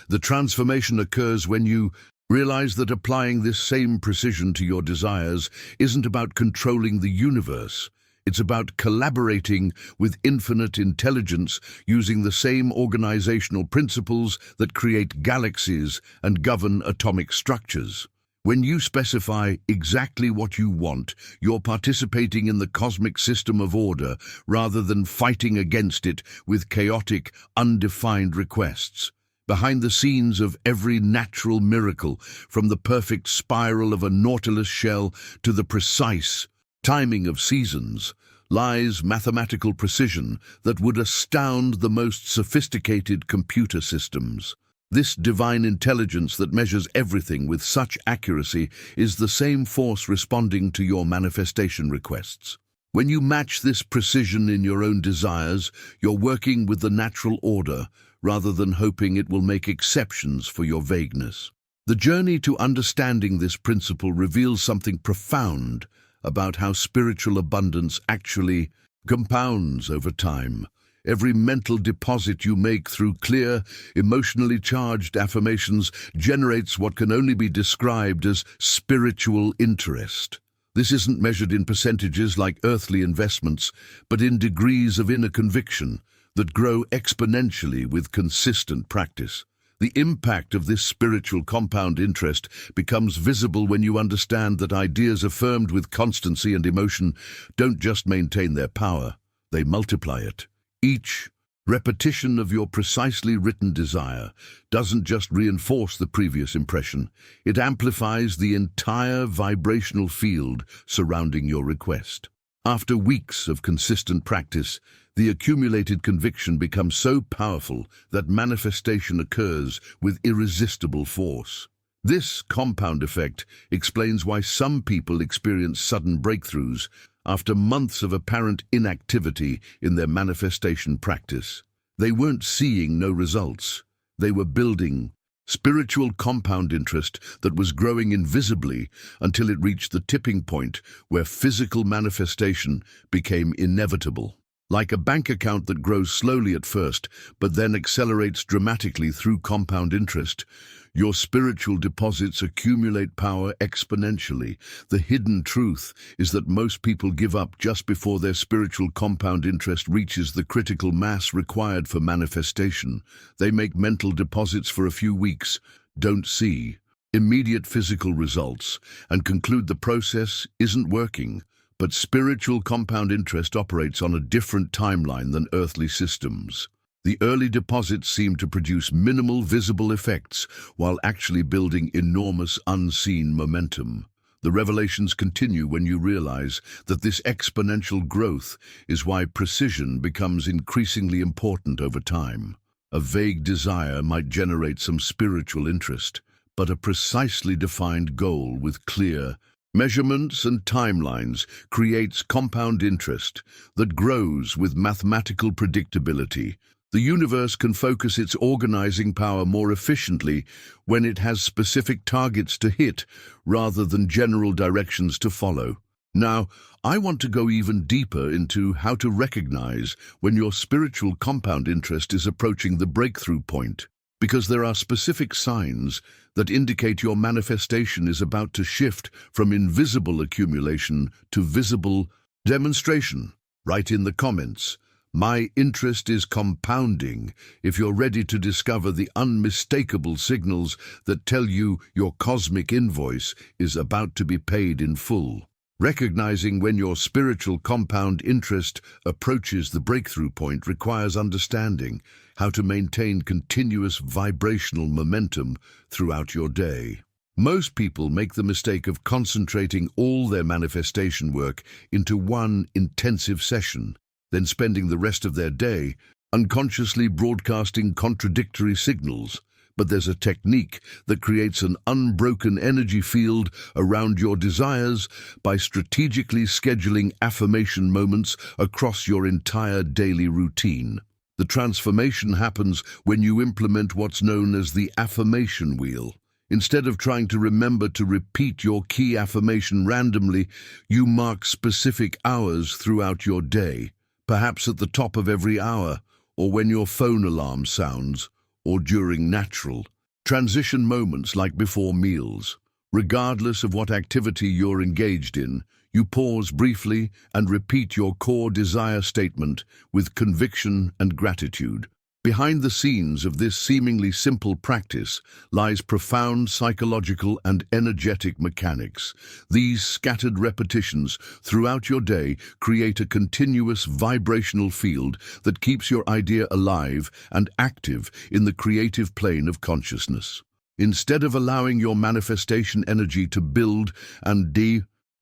The transformation occurs when you realize that applying this same precision to your desires isn't about controlling the universe. It's about collaborating with infinite intelligence using the same organizational principles that create galaxies and govern atomic structures. When you specify exactly what you want, you're participating in the cosmic system of order rather than fighting against it with chaotic, undefined requests. Behind the scenes of every natural miracle, from the perfect spiral of a nautilus shell to the precise timing of seasons, lies mathematical precision that would astound the most sophisticated computer systems. This divine intelligence that measures everything with such accuracy is the same force responding to your manifestation requests. When you match this precision in your own desires, you're working with the natural order rather than hoping it will make exceptions for your vagueness. The journey to understanding this principle reveals something profound about how spiritual abundance actually compounds over time. Every mental deposit you make through clear, emotionally charged affirmations generates what can only be described as spiritual interest. This isn't measured in percentages like earthly investments, but in degrees of inner conviction that grow exponentially with consistent practice. The impact of this spiritual compound interest becomes visible when you understand that ideas affirmed with constancy and emotion don't just maintain their power, they multiply it. Each repetition of your precisely written desire doesn't just reinforce the previous impression, it amplifies the entire vibrational field surrounding your request. After weeks of consistent practice, the accumulated conviction becomes so powerful that manifestation occurs with irresistible force. This compound effect explains why some people experience sudden breakthroughs after months of apparent inactivity in their manifestation practice. They weren't seeing no results. They were building spiritual compound interest that was growing invisibly until it reached the tipping point where physical manifestation became inevitable. Like a bank account that grows slowly at first, but then accelerates dramatically through compound interest, your spiritual deposits accumulate power exponentially. The hidden truth is that most people give up just before their spiritual compound interest reaches the critical mass required for manifestation. They make mental deposits for a few weeks, don't see immediate physical results, and conclude the process isn't working. But spiritual compound interest operates on a different timeline than earthly systems. The early deposits seem to produce minimal visible effects while actually building enormous unseen momentum. The revelations continue when you realize that this exponential growth is why precision becomes increasingly important over time. A vague desire might generate some spiritual interest, but a precisely defined goal with clear measurements and timelines creates compound interest that grows with mathematical predictability. The universe can focus its organizing power more efficiently when it has specific targets to hit rather than general directions to follow. Now, I want to go even deeper into how to recognize when your spiritual compound interest is approaching the breakthrough point, because there are specific signs that indicate your manifestation is about to shift from invisible accumulation to visible demonstration. Write in the comments, "My interest is compounding," if you're ready to discover the unmistakable signals that tell you your cosmic invoice is about to be paid in full. Recognizing when your spiritual compound interest approaches the breakthrough point requires understanding how to maintain continuous vibrational momentum throughout your day. Most people make the mistake of concentrating all their manifestation work into one intensive session, then spending the rest of their day unconsciously broadcasting contradictory signals. But there's a technique that creates an unbroken energy field around your desires by strategically scheduling affirmation moments across your entire daily routine. The transformation happens when you implement what's known as the affirmation wheel. Instead of trying to remember to repeat your key affirmation randomly, you mark specific hours throughout your day, perhaps at the top of every hour, or when your phone alarm sounds, or during natural transition moments like before meals. Regardless of what activity you're engaged in, you pause briefly and repeat your core desire statement with conviction and gratitude. Behind the scenes of this seemingly simple practice lies profound psychological and energetic mechanics. These scattered repetitions throughout your day create a continuous vibrational field that keeps your idea alive and active in the creative plane of consciousness. Instead of allowing your manifestation energy to build and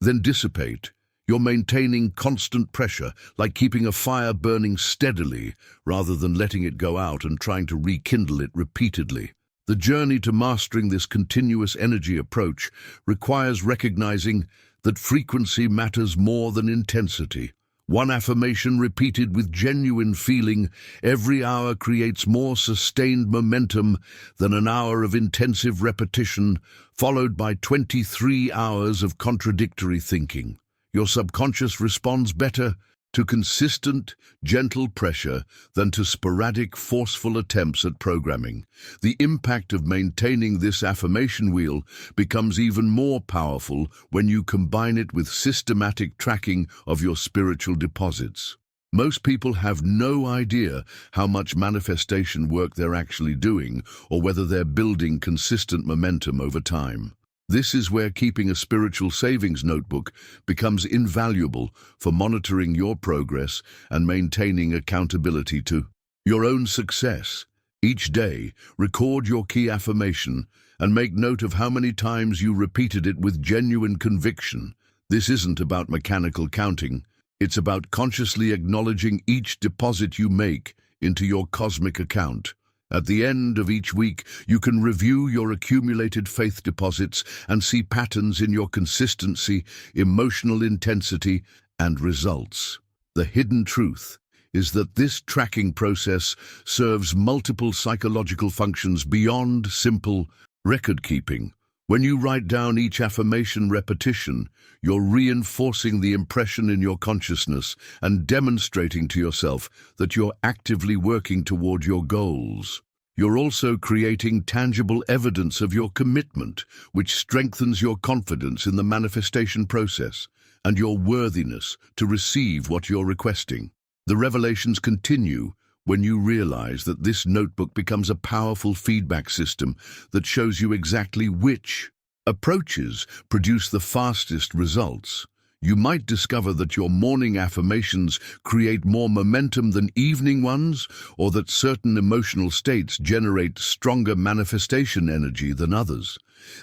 then dissipate, you're maintaining constant pressure, like keeping a fire burning steadily rather than letting it go out and trying to rekindle it repeatedly. The journey to mastering this continuous energy approach requires recognizing that frequency matters more than intensity. One affirmation repeated with genuine feeling every hour creates more sustained momentum than an hour of intensive repetition, followed by 23 hours of contradictory thinking. Your subconscious responds better to consistent, gentle pressure than to sporadic, forceful attempts at programming. The impact of maintaining this affirmation wheel becomes even more powerful when you combine it with systematic tracking of your spiritual deposits. Most people have no idea how much manifestation work they're actually doing or whether they're building consistent momentum over time. This is where keeping a spiritual savings notebook becomes invaluable for monitoring your progress and maintaining accountability to your own success. Each day, record your key affirmation and make note of how many times you repeated it with genuine conviction. This isn't about mechanical counting. It's about consciously acknowledging each deposit you make into your cosmic account. At the end of each week, you can review your accumulated faith deposits and see patterns in your consistency, emotional intensity, and results. The hidden truth is that this tracking process serves multiple psychological functions beyond simple record-keeping. When you write down each affirmation repetition, you're reinforcing the impression in your consciousness and demonstrating to yourself that you're actively working toward your goals. You're also creating tangible evidence of your commitment, which strengthens your confidence in the manifestation process and your worthiness to receive what you're requesting. The revelations continue when you realize that this notebook becomes a powerful feedback system that shows you exactly which approaches produce the fastest results. You might discover that your morning affirmations create more momentum than evening ones, or that certain emotional states generate stronger manifestation energy than others.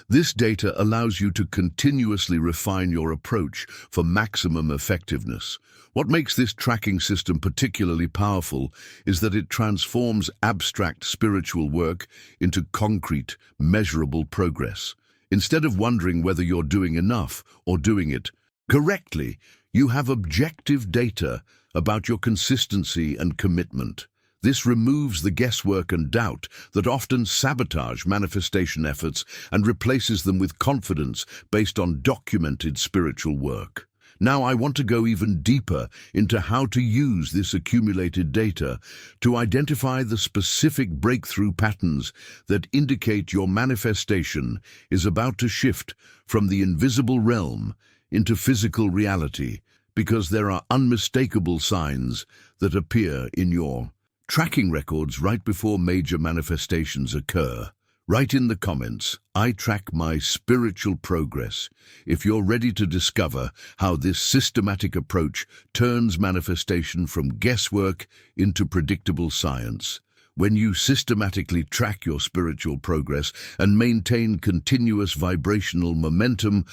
This data allows you to continuously refine your approach for maximum effectiveness. What makes this tracking system particularly powerful is that it transforms abstract spiritual work into concrete, measurable progress. Instead of wondering whether you're doing enough or doing it correctly, you have objective data about your consistency and commitment. This removes the guesswork and doubt that often sabotage manifestation efforts and replaces them with confidence based on documented spiritual work. Now I want to go even deeper into how to use this accumulated data to identify the specific breakthrough patterns that indicate your manifestation is about to shift from the invisible realm into physical reality, because there are unmistakable signs that appear in your tracking records right before major manifestations occur. Write in the comments, "I track my spiritual progress," if you're ready to discover how this systematic approach turns manifestation from guesswork into predictable science. When you systematically track your spiritual progress and maintain continuous vibrational momentum,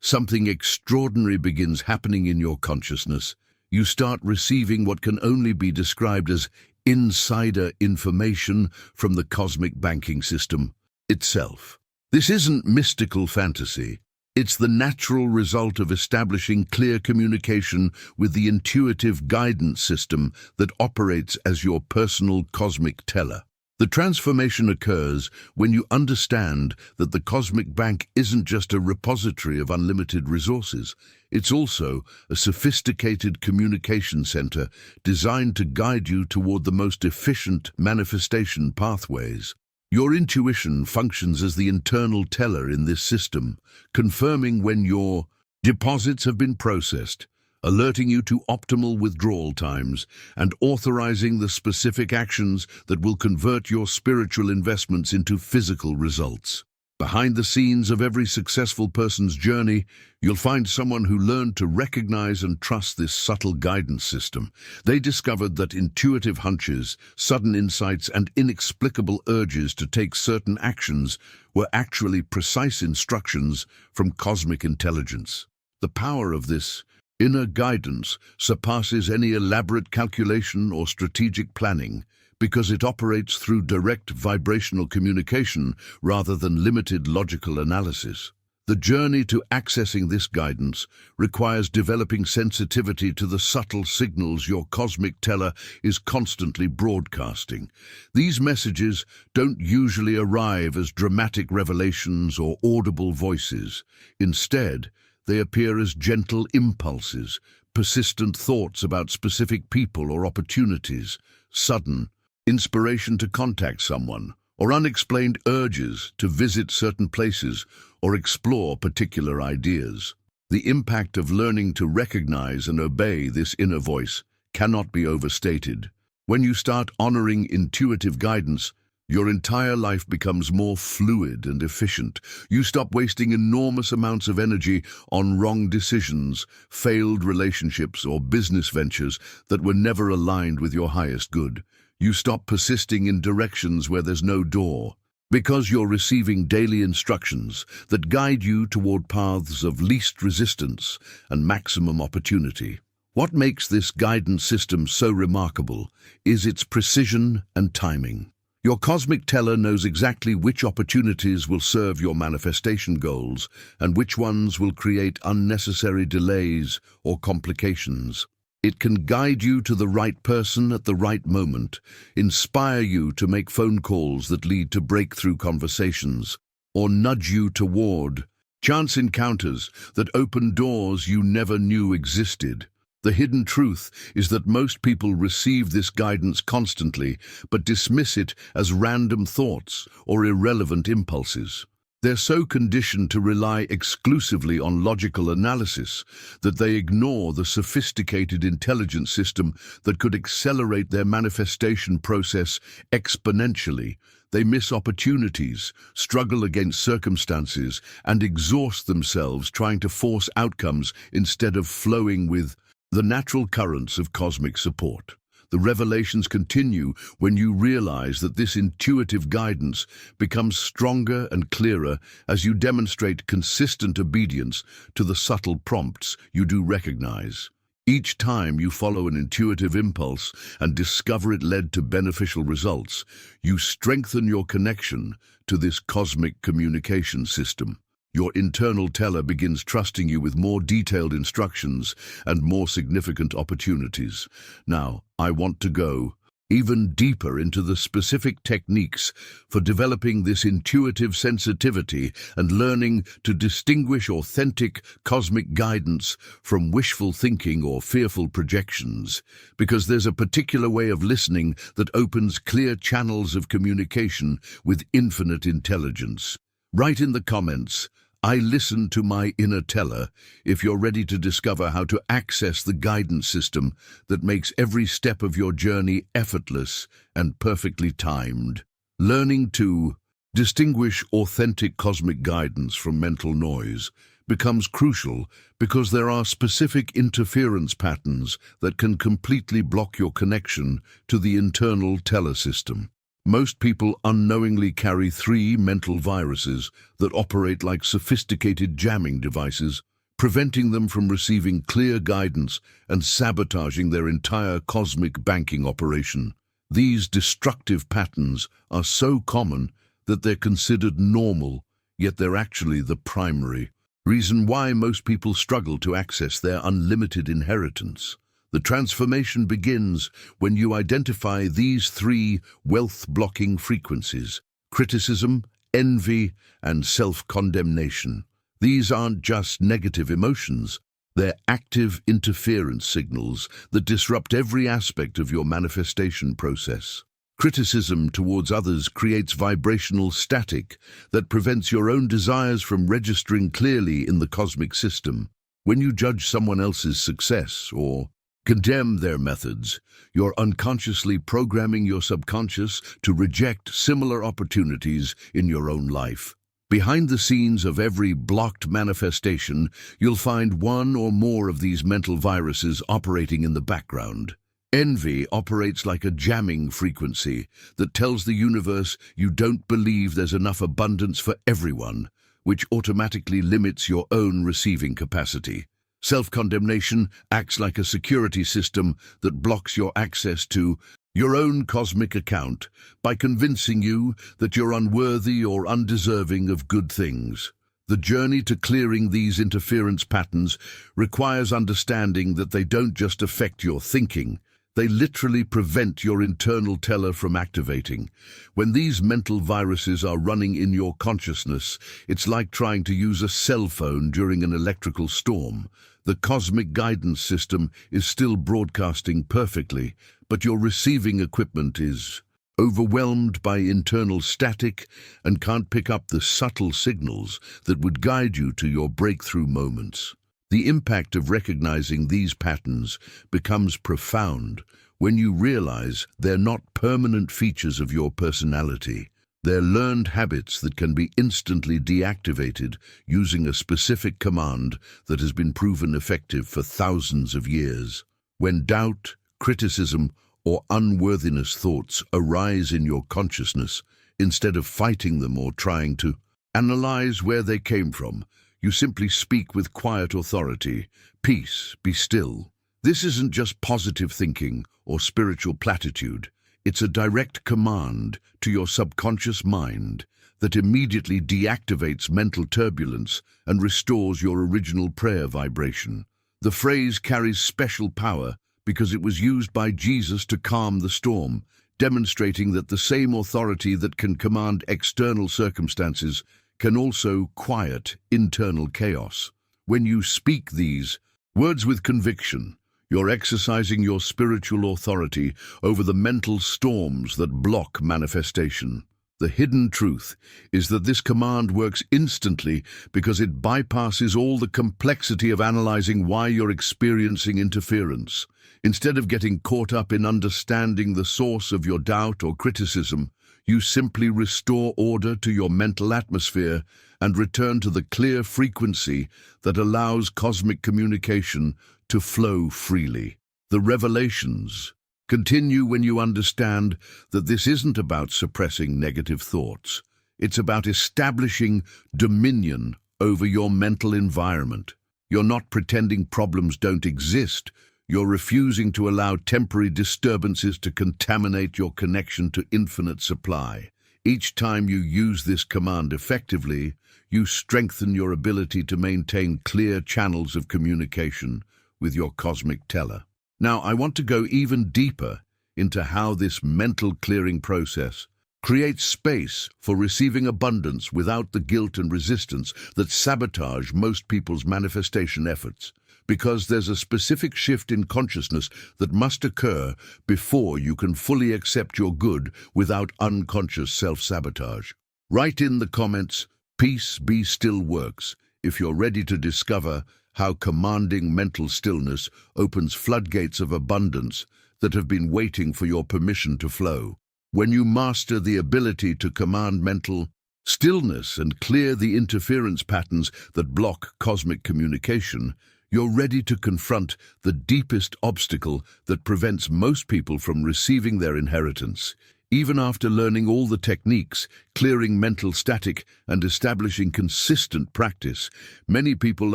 something extraordinary begins happening in your consciousness. You start receiving what can only be described as insider information from the cosmic banking system itself. This isn't mystical fantasy. It's the natural result of establishing clear communication with the intuitive guidance system that operates as your personal cosmic teller. The transformation occurs when you understand that the cosmic bank isn't just a repository of unlimited resources. It's also a sophisticated communication center designed to guide you toward the most efficient manifestation pathways. Your intuition functions as the internal teller in this system, confirming when your deposits have been processed, alerting you to optimal withdrawal times, and authorizing the specific actions that will convert your spiritual investments into physical results. Behind the scenes of every successful person's journey, you'll find someone who learned to recognize and trust this subtle guidance system. They discovered that intuitive hunches, sudden insights, and inexplicable urges to take certain actions were actually precise instructions from cosmic intelligence. The power of this inner guidance surpasses any elaborate calculation or strategic planning, because it operates through direct vibrational communication rather than limited logical analysis. The journey to accessing this guidance requires developing sensitivity to the subtle signals your cosmic teller is constantly broadcasting. These messages don't usually arrive as dramatic revelations or audible voices. Instead, they appear as gentle impulses, persistent thoughts about specific people or opportunities, sudden inspiration to contact someone, or unexplained urges to visit certain places or explore particular ideas. The impact of learning to recognize and obey this inner voice cannot be overstated. When you start honoring intuitive guidance, your entire life becomes more fluid and efficient. You stop wasting enormous amounts of energy on wrong decisions, failed relationships, or business ventures that were never aligned with your highest good. You stop persisting in directions where there's no door, because you're receiving daily instructions that guide you toward paths of least resistance and maximum opportunity. What makes this guidance system so remarkable is its precision and timing. Your cosmic teller knows exactly which opportunities will serve your manifestation goals and which ones will create unnecessary delays or complications. It can guide you to the right person at the right moment, inspire you to make phone calls that lead to breakthrough conversations, or nudge you toward chance encounters that open doors you never knew existed. The hidden truth is that most people receive this guidance constantly, but dismiss it as random thoughts or irrelevant impulses. They're so conditioned to rely exclusively on logical analysis that they ignore the sophisticated intelligence system that could accelerate their manifestation process exponentially. They miss opportunities, struggle against circumstances, and exhaust themselves trying to force outcomes instead of flowing with the natural currents of cosmic support. The revelations continue when you realize that this intuitive guidance becomes stronger and clearer as you demonstrate consistent obedience to the subtle prompts you do recognize. Each time you follow an intuitive impulse and discover it led to beneficial results, you strengthen your connection to this cosmic communication system. Your internal teller begins trusting you with more detailed instructions and more significant opportunities. Now, I want to go even deeper into the specific techniques for developing this intuitive sensitivity and learning to distinguish authentic cosmic guidance from wishful thinking or fearful projections, because there's a particular way of listening that opens clear channels of communication with infinite intelligence. Write in the comments, "I listen to my inner teller," if you're ready to discover how to access the guidance system that makes every step of your journey effortless and perfectly timed. Learning to distinguish authentic cosmic guidance from mental noise becomes crucial because there are specific interference patterns that can completely block your connection to the internal teller system. Most people unknowingly carry 3 mental viruses that operate like sophisticated jamming devices, preventing them from receiving clear guidance and sabotaging their entire cosmic banking operation. These destructive patterns are so common that they're considered normal, yet they're actually the primary reason why most people struggle to access their unlimited inheritance. The transformation begins when you identify these 3 wealth-blocking frequencies: criticism, envy, and self-condemnation. These aren't just negative emotions, they're active interference signals that disrupt every aspect of your manifestation process. Criticism towards others creates vibrational static that prevents your own desires from registering clearly in the cosmic system. When you judge someone else's success or condemn their methods, you're unconsciously programming your subconscious to reject similar opportunities in your own life. Behind the scenes of every blocked manifestation, you'll find one or more of these mental viruses operating in the background. Envy operates like a jamming frequency that tells the universe you don't believe there's enough abundance for everyone, which automatically limits your own receiving capacity. Self-condemnation acts like a security system that blocks your access to your own cosmic account by convincing you that you're unworthy or undeserving of good things. The journey to clearing these interference patterns requires understanding that they don't just affect your thinking, they literally prevent your internal teller from activating. When these mental viruses are running in your consciousness, it's like trying to use a cell phone during an electrical storm. The cosmic guidance system is still broadcasting perfectly, but your receiving equipment is overwhelmed by internal static and can't pick up the subtle signals that would guide you to your breakthrough moments. The impact of recognizing these patterns becomes profound when you realize they're not permanent features of your personality. They're learned habits that can be instantly deactivated using a specific command that has been proven effective for thousands of years. When doubt, criticism, or unworthiness thoughts arise in your consciousness, instead of fighting them or trying to analyze where they came from, you simply speak with quiet authority. Peace, be still. This isn't just positive thinking or spiritual platitude. It's a direct command to your subconscious mind that immediately deactivates mental turbulence and restores your original prayer vibration. The phrase carries special power because it was used by Jesus to calm the storm, demonstrating that the same authority that can command external circumstances can also quiet internal chaos. When you speak these words with conviction, you're exercising your spiritual authority over the mental storms that block manifestation. The hidden truth is that this command works instantly because it bypasses all the complexity of analyzing why you're experiencing interference. Instead of getting caught up in understanding the source of your doubt or criticism, you simply restore order to your mental atmosphere and return to the clear frequency that allows cosmic communication to flow freely. The revelations continue when you understand that this isn't about suppressing negative thoughts. It's about establishing dominion over your mental environment. You're not pretending problems don't exist. You're refusing to allow temporary disturbances to contaminate your connection to infinite supply. Each time you use this command effectively, you strengthen your ability to maintain clear channels of communication with your cosmic teller. Now, I want to go even deeper into how this mental clearing process creates space for receiving abundance without the guilt and resistance that sabotage most people's manifestation efforts. Because there's a specific shift in consciousness that must occur before you can fully accept your good without unconscious self-sabotage. Write in the comments, "Peace be still" works, if you're ready to discover how commanding mental stillness opens floodgates of abundance that have been waiting for your permission to flow. When you master the ability to command mental stillness and clear the interference patterns that block cosmic communication, you're ready to confront the deepest obstacle that prevents most people from receiving their inheritance. Even after learning all the techniques, clearing mental static, and establishing consistent practice, many people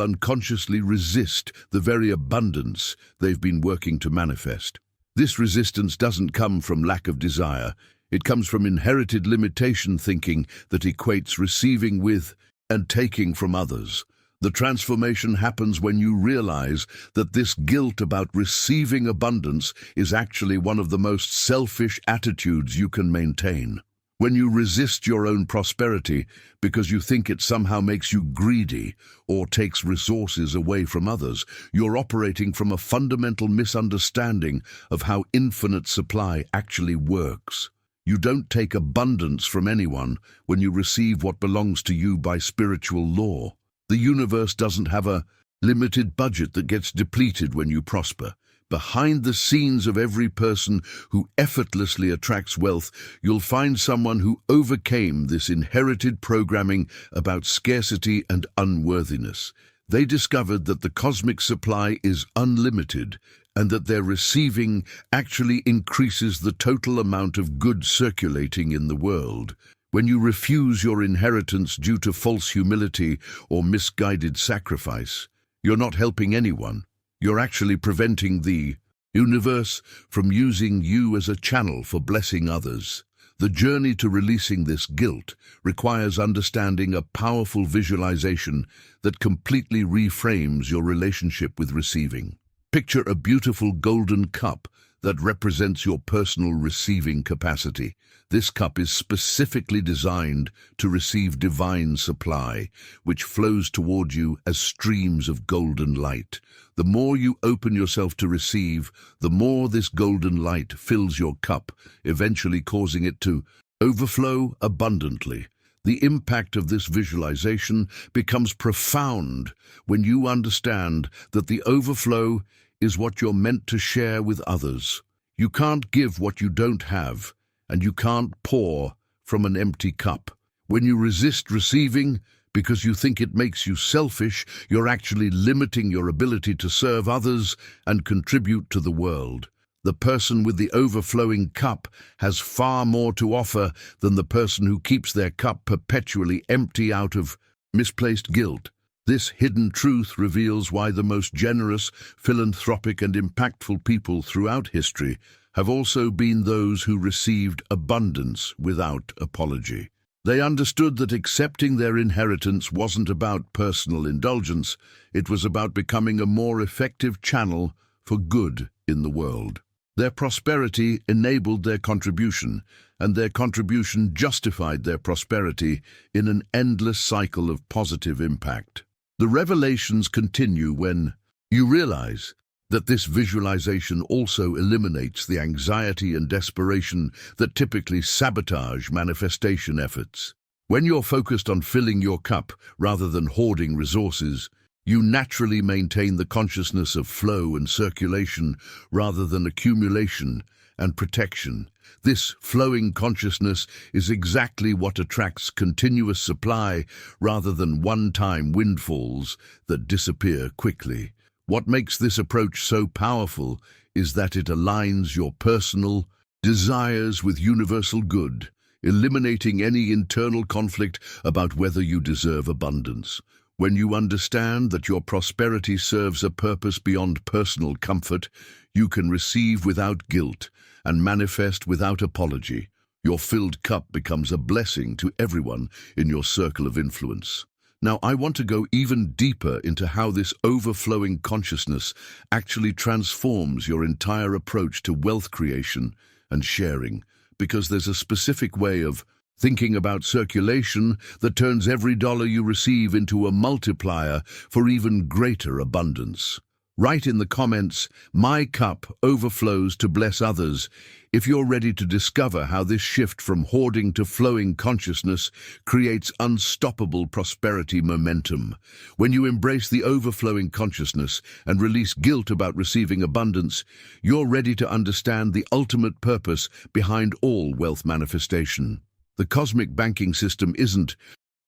unconsciously resist the very abundance they've been working to manifest. This resistance doesn't come from lack of desire. It comes from inherited limitation thinking that equates receiving with and taking from others. The transformation happens when you realize that this guilt about receiving abundance is actually one of the most selfish attitudes you can maintain. When you resist your own prosperity because you think it somehow makes you greedy or takes resources away from others, you're operating from a fundamental misunderstanding of how infinite supply actually works. You don't take abundance from anyone when you receive what belongs to you by spiritual law. The universe doesn't have a limited budget that gets depleted when you prosper. Behind the scenes of every person who effortlessly attracts wealth, you'll find someone who overcame this inherited programming about scarcity and unworthiness. They discovered that the cosmic supply is unlimited and that their receiving actually increases the total amount of good circulating in the world. When you refuse your inheritance due to false humility or misguided sacrifice, you're not helping anyone. You're actually preventing the universe from using you as a channel for blessing others. The journey to releasing this guilt requires understanding a powerful visualization that completely reframes your relationship with receiving. Picture a beautiful golden cup that represents your personal receiving capacity. This cup is specifically designed to receive divine supply, which flows toward you as streams of golden light. The more you open yourself to receive, the more this golden light fills your cup, eventually causing it to overflow abundantly. The impact of this visualization becomes profound when you understand that the overflow is what you're meant to share with others. You can't give what you don't have, and you can't pour from an empty cup. When you resist receiving because you think it makes you selfish, you're actually limiting your ability to serve others and contribute to the world. The person with the overflowing cup has far more to offer than the person who keeps their cup perpetually empty out of misplaced guilt. This hidden truth reveals why the most generous, philanthropic, and impactful people throughout history have also been those who received abundance without apology. They understood that accepting their inheritance wasn't about personal indulgence, it was about becoming a more effective channel for good in the world. Their prosperity enabled their contribution, and their contribution justified their prosperity in an endless cycle of positive impact. The revelations continue when you realize that this visualization also eliminates the anxiety and desperation that typically sabotage manifestation efforts. When you're focused on filling your cup rather than hoarding resources, you naturally maintain the consciousness of flow and circulation rather than accumulation and protection. This flowing consciousness is exactly what attracts continuous supply rather than one-time windfalls that disappear quickly. What makes this approach so powerful is that it aligns your personal desires with universal good, eliminating any internal conflict about whether you deserve abundance. When you understand that your prosperity serves a purpose beyond personal comfort, you can receive without guilt and manifest without apology. Your filled cup becomes a blessing to everyone in your circle of influence. Now, I want to go even deeper into how this overflowing consciousness actually transforms your entire approach to wealth creation and sharing, because there's a specific way of thinking about circulation that turns every dollar you receive into a multiplier for even greater abundance. Write in the comments, "My cup overflows to bless others," if you're ready to discover how this shift from hoarding to flowing consciousness creates unstoppable prosperity momentum. When you embrace the overflowing consciousness and release guilt about receiving abundance, you're ready to understand the ultimate purpose behind all wealth manifestation. The cosmic banking system isn't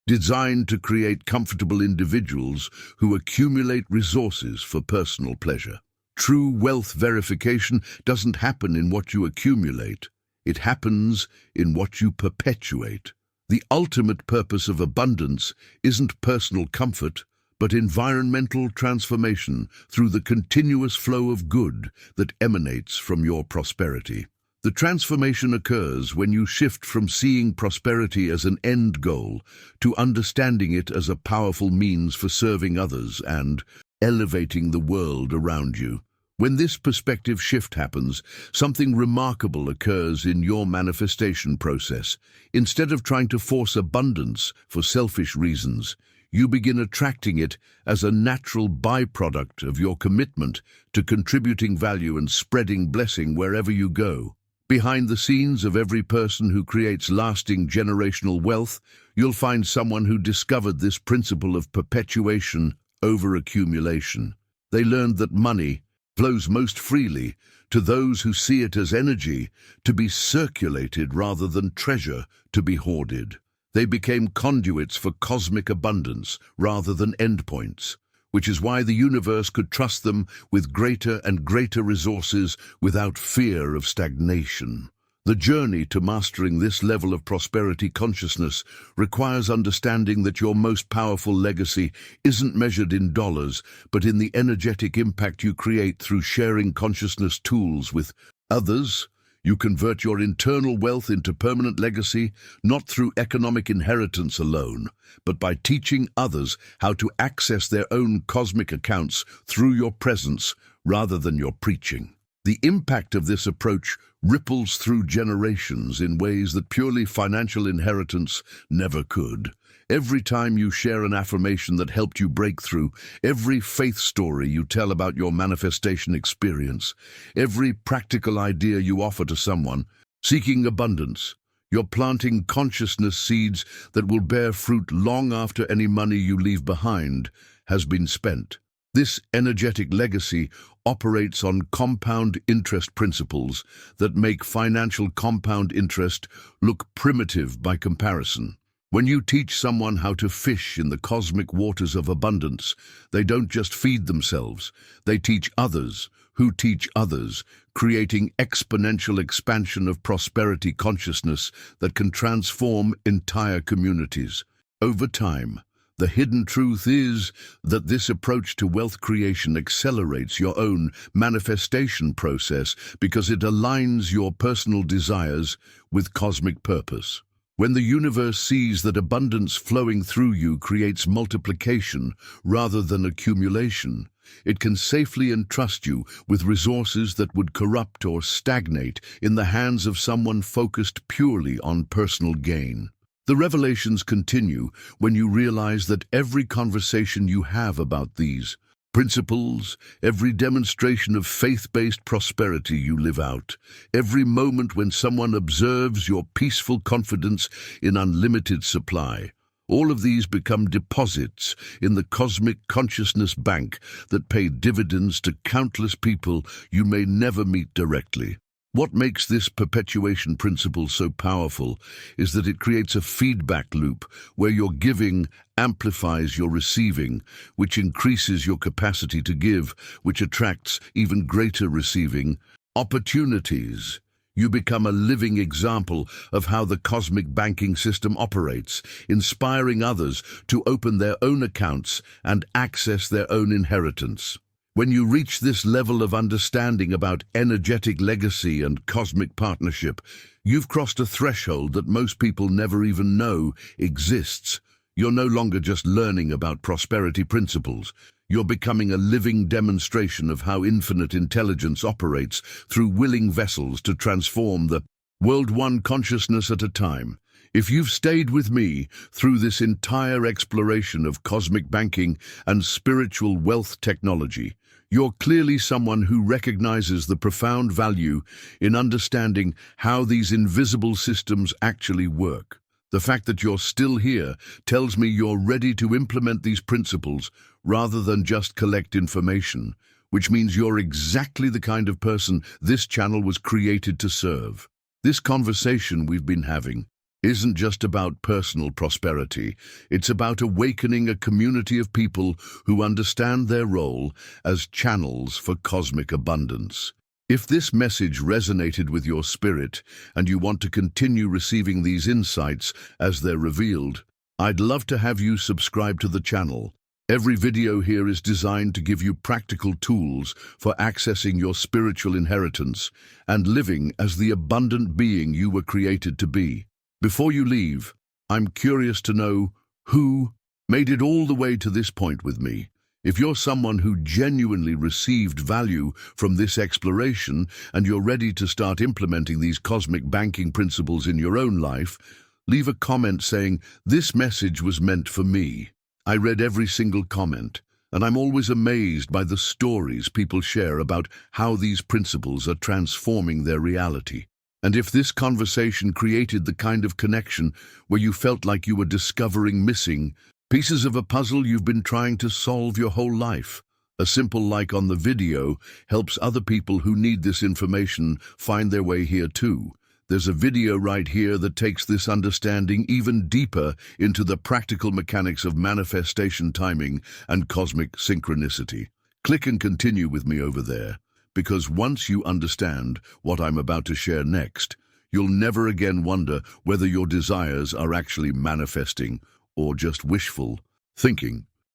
designed to create comfortable individuals who accumulate resources for personal pleasure. True wealth verification doesn't happen in what you accumulate. It happens in what you perpetuate. The ultimate purpose of abundance isn't personal comfort, but environmental transformation through the continuous flow of good that emanates from your prosperity. The transformation occurs when you shift from seeing prosperity as an end goal to understanding it as a powerful means for serving others and elevating the world around you. When this perspective shift happens, something remarkable occurs in your manifestation process. Instead of trying to force abundance for selfish reasons, you begin attracting it as a natural byproduct of your commitment to contributing value and spreading blessing wherever you go. Behind the scenes of every person who creates lasting generational wealth, you'll find someone who discovered this principle of perpetuation over accumulation. They learned that money flows most freely to those who see it as energy to be circulated rather than treasure to be hoarded. They became conduits for cosmic abundance rather than endpoints, which is why the universe could trust them with greater and greater resources without fear of stagnation. The journey to mastering this level of prosperity consciousness requires understanding that your most powerful legacy isn't measured in dollars, but in the energetic impact you create through sharing consciousness tools with others. You convert your internal wealth into permanent legacy, not through economic inheritance alone, but by teaching others how to access their own cosmic accounts through your presence rather than your preaching. The impact of this approach ripples through generations in ways that purely financial inheritance never could. Every time you share an affirmation that helped you break through, every faith story you tell about your manifestation experience, every practical idea you offer to someone seeking abundance, you're planting consciousness seeds that will bear fruit long after any money you leave behind has been spent. This energetic legacy operates on compound interest principles that make financial compound interest look primitive by comparison. When you teach someone how to fish in the cosmic waters of abundance, they don't just feed themselves, they teach others who teach others, creating exponential expansion of prosperity consciousness that can transform entire communities. Over time, the hidden truth is that this approach to wealth creation accelerates your own manifestation process because it aligns your personal desires with cosmic purpose. When the universe sees that abundance flowing through you creates multiplication rather than accumulation, it can safely entrust you with resources that would corrupt or stagnate in the hands of someone focused purely on personal gain. The revelations continue when you realize that every conversation you have about these principles, every demonstration of faith-based prosperity you live out, every moment when someone observes your peaceful confidence in unlimited supply, all of these become deposits in the cosmic consciousness bank that pay dividends to countless people you may never meet directly. What makes this perpetuation principle so powerful is that it creates a feedback loop where your giving amplifies your receiving, which increases your capacity to give, which attracts even greater receiving opportunities. You become a living example of how the cosmic banking system operates, inspiring others to open their own accounts and access their own inheritance. When you reach this level of understanding about energetic legacy and cosmic partnership, you've crossed a threshold that most people never even know exists. You're no longer just learning about prosperity principles. You're becoming a living demonstration of how infinite intelligence operates through willing vessels to transform the world one consciousness at a time. If you've stayed with me through this entire exploration of cosmic banking and spiritual wealth technology, you're clearly someone who recognizes the profound value in understanding how these invisible systems actually work. The fact that you're still here tells me you're ready to implement these principles rather than just collect information, which means you're exactly the kind of person this channel was created to serve. This conversation we've been having isn't just about personal prosperity. It's about awakening a community of people who understand their role as channels for cosmic abundance. If this message resonated with your spirit and you want to continue receiving these insights as they're revealed, I'd love to have you subscribe to the channel. Every video here is designed to give you practical tools for accessing your spiritual inheritance and living as the abundant being you were created to be. Before you leave, I'm curious to know who made it all the way to this point with me. If you're someone who genuinely received value from this exploration and you're ready to start implementing these cosmic banking principles in your own life, leave a comment saying, "This message was meant for me." I read every single comment, and I'm always amazed by the stories people share about how these principles are transforming their reality. And if this conversation created the kind of connection where you felt like you were discovering missing pieces of a puzzle you've been trying to solve your whole life, a simple like on the video helps other people who need this information find their way here too. There's a video right here that takes this understanding even deeper into the practical mechanics of manifestation timing and cosmic synchronicity. Click and continue with me over there, because once you understand what I'm about to share next, you'll never again wonder whether your desires are actually manifesting or just wishful thinking.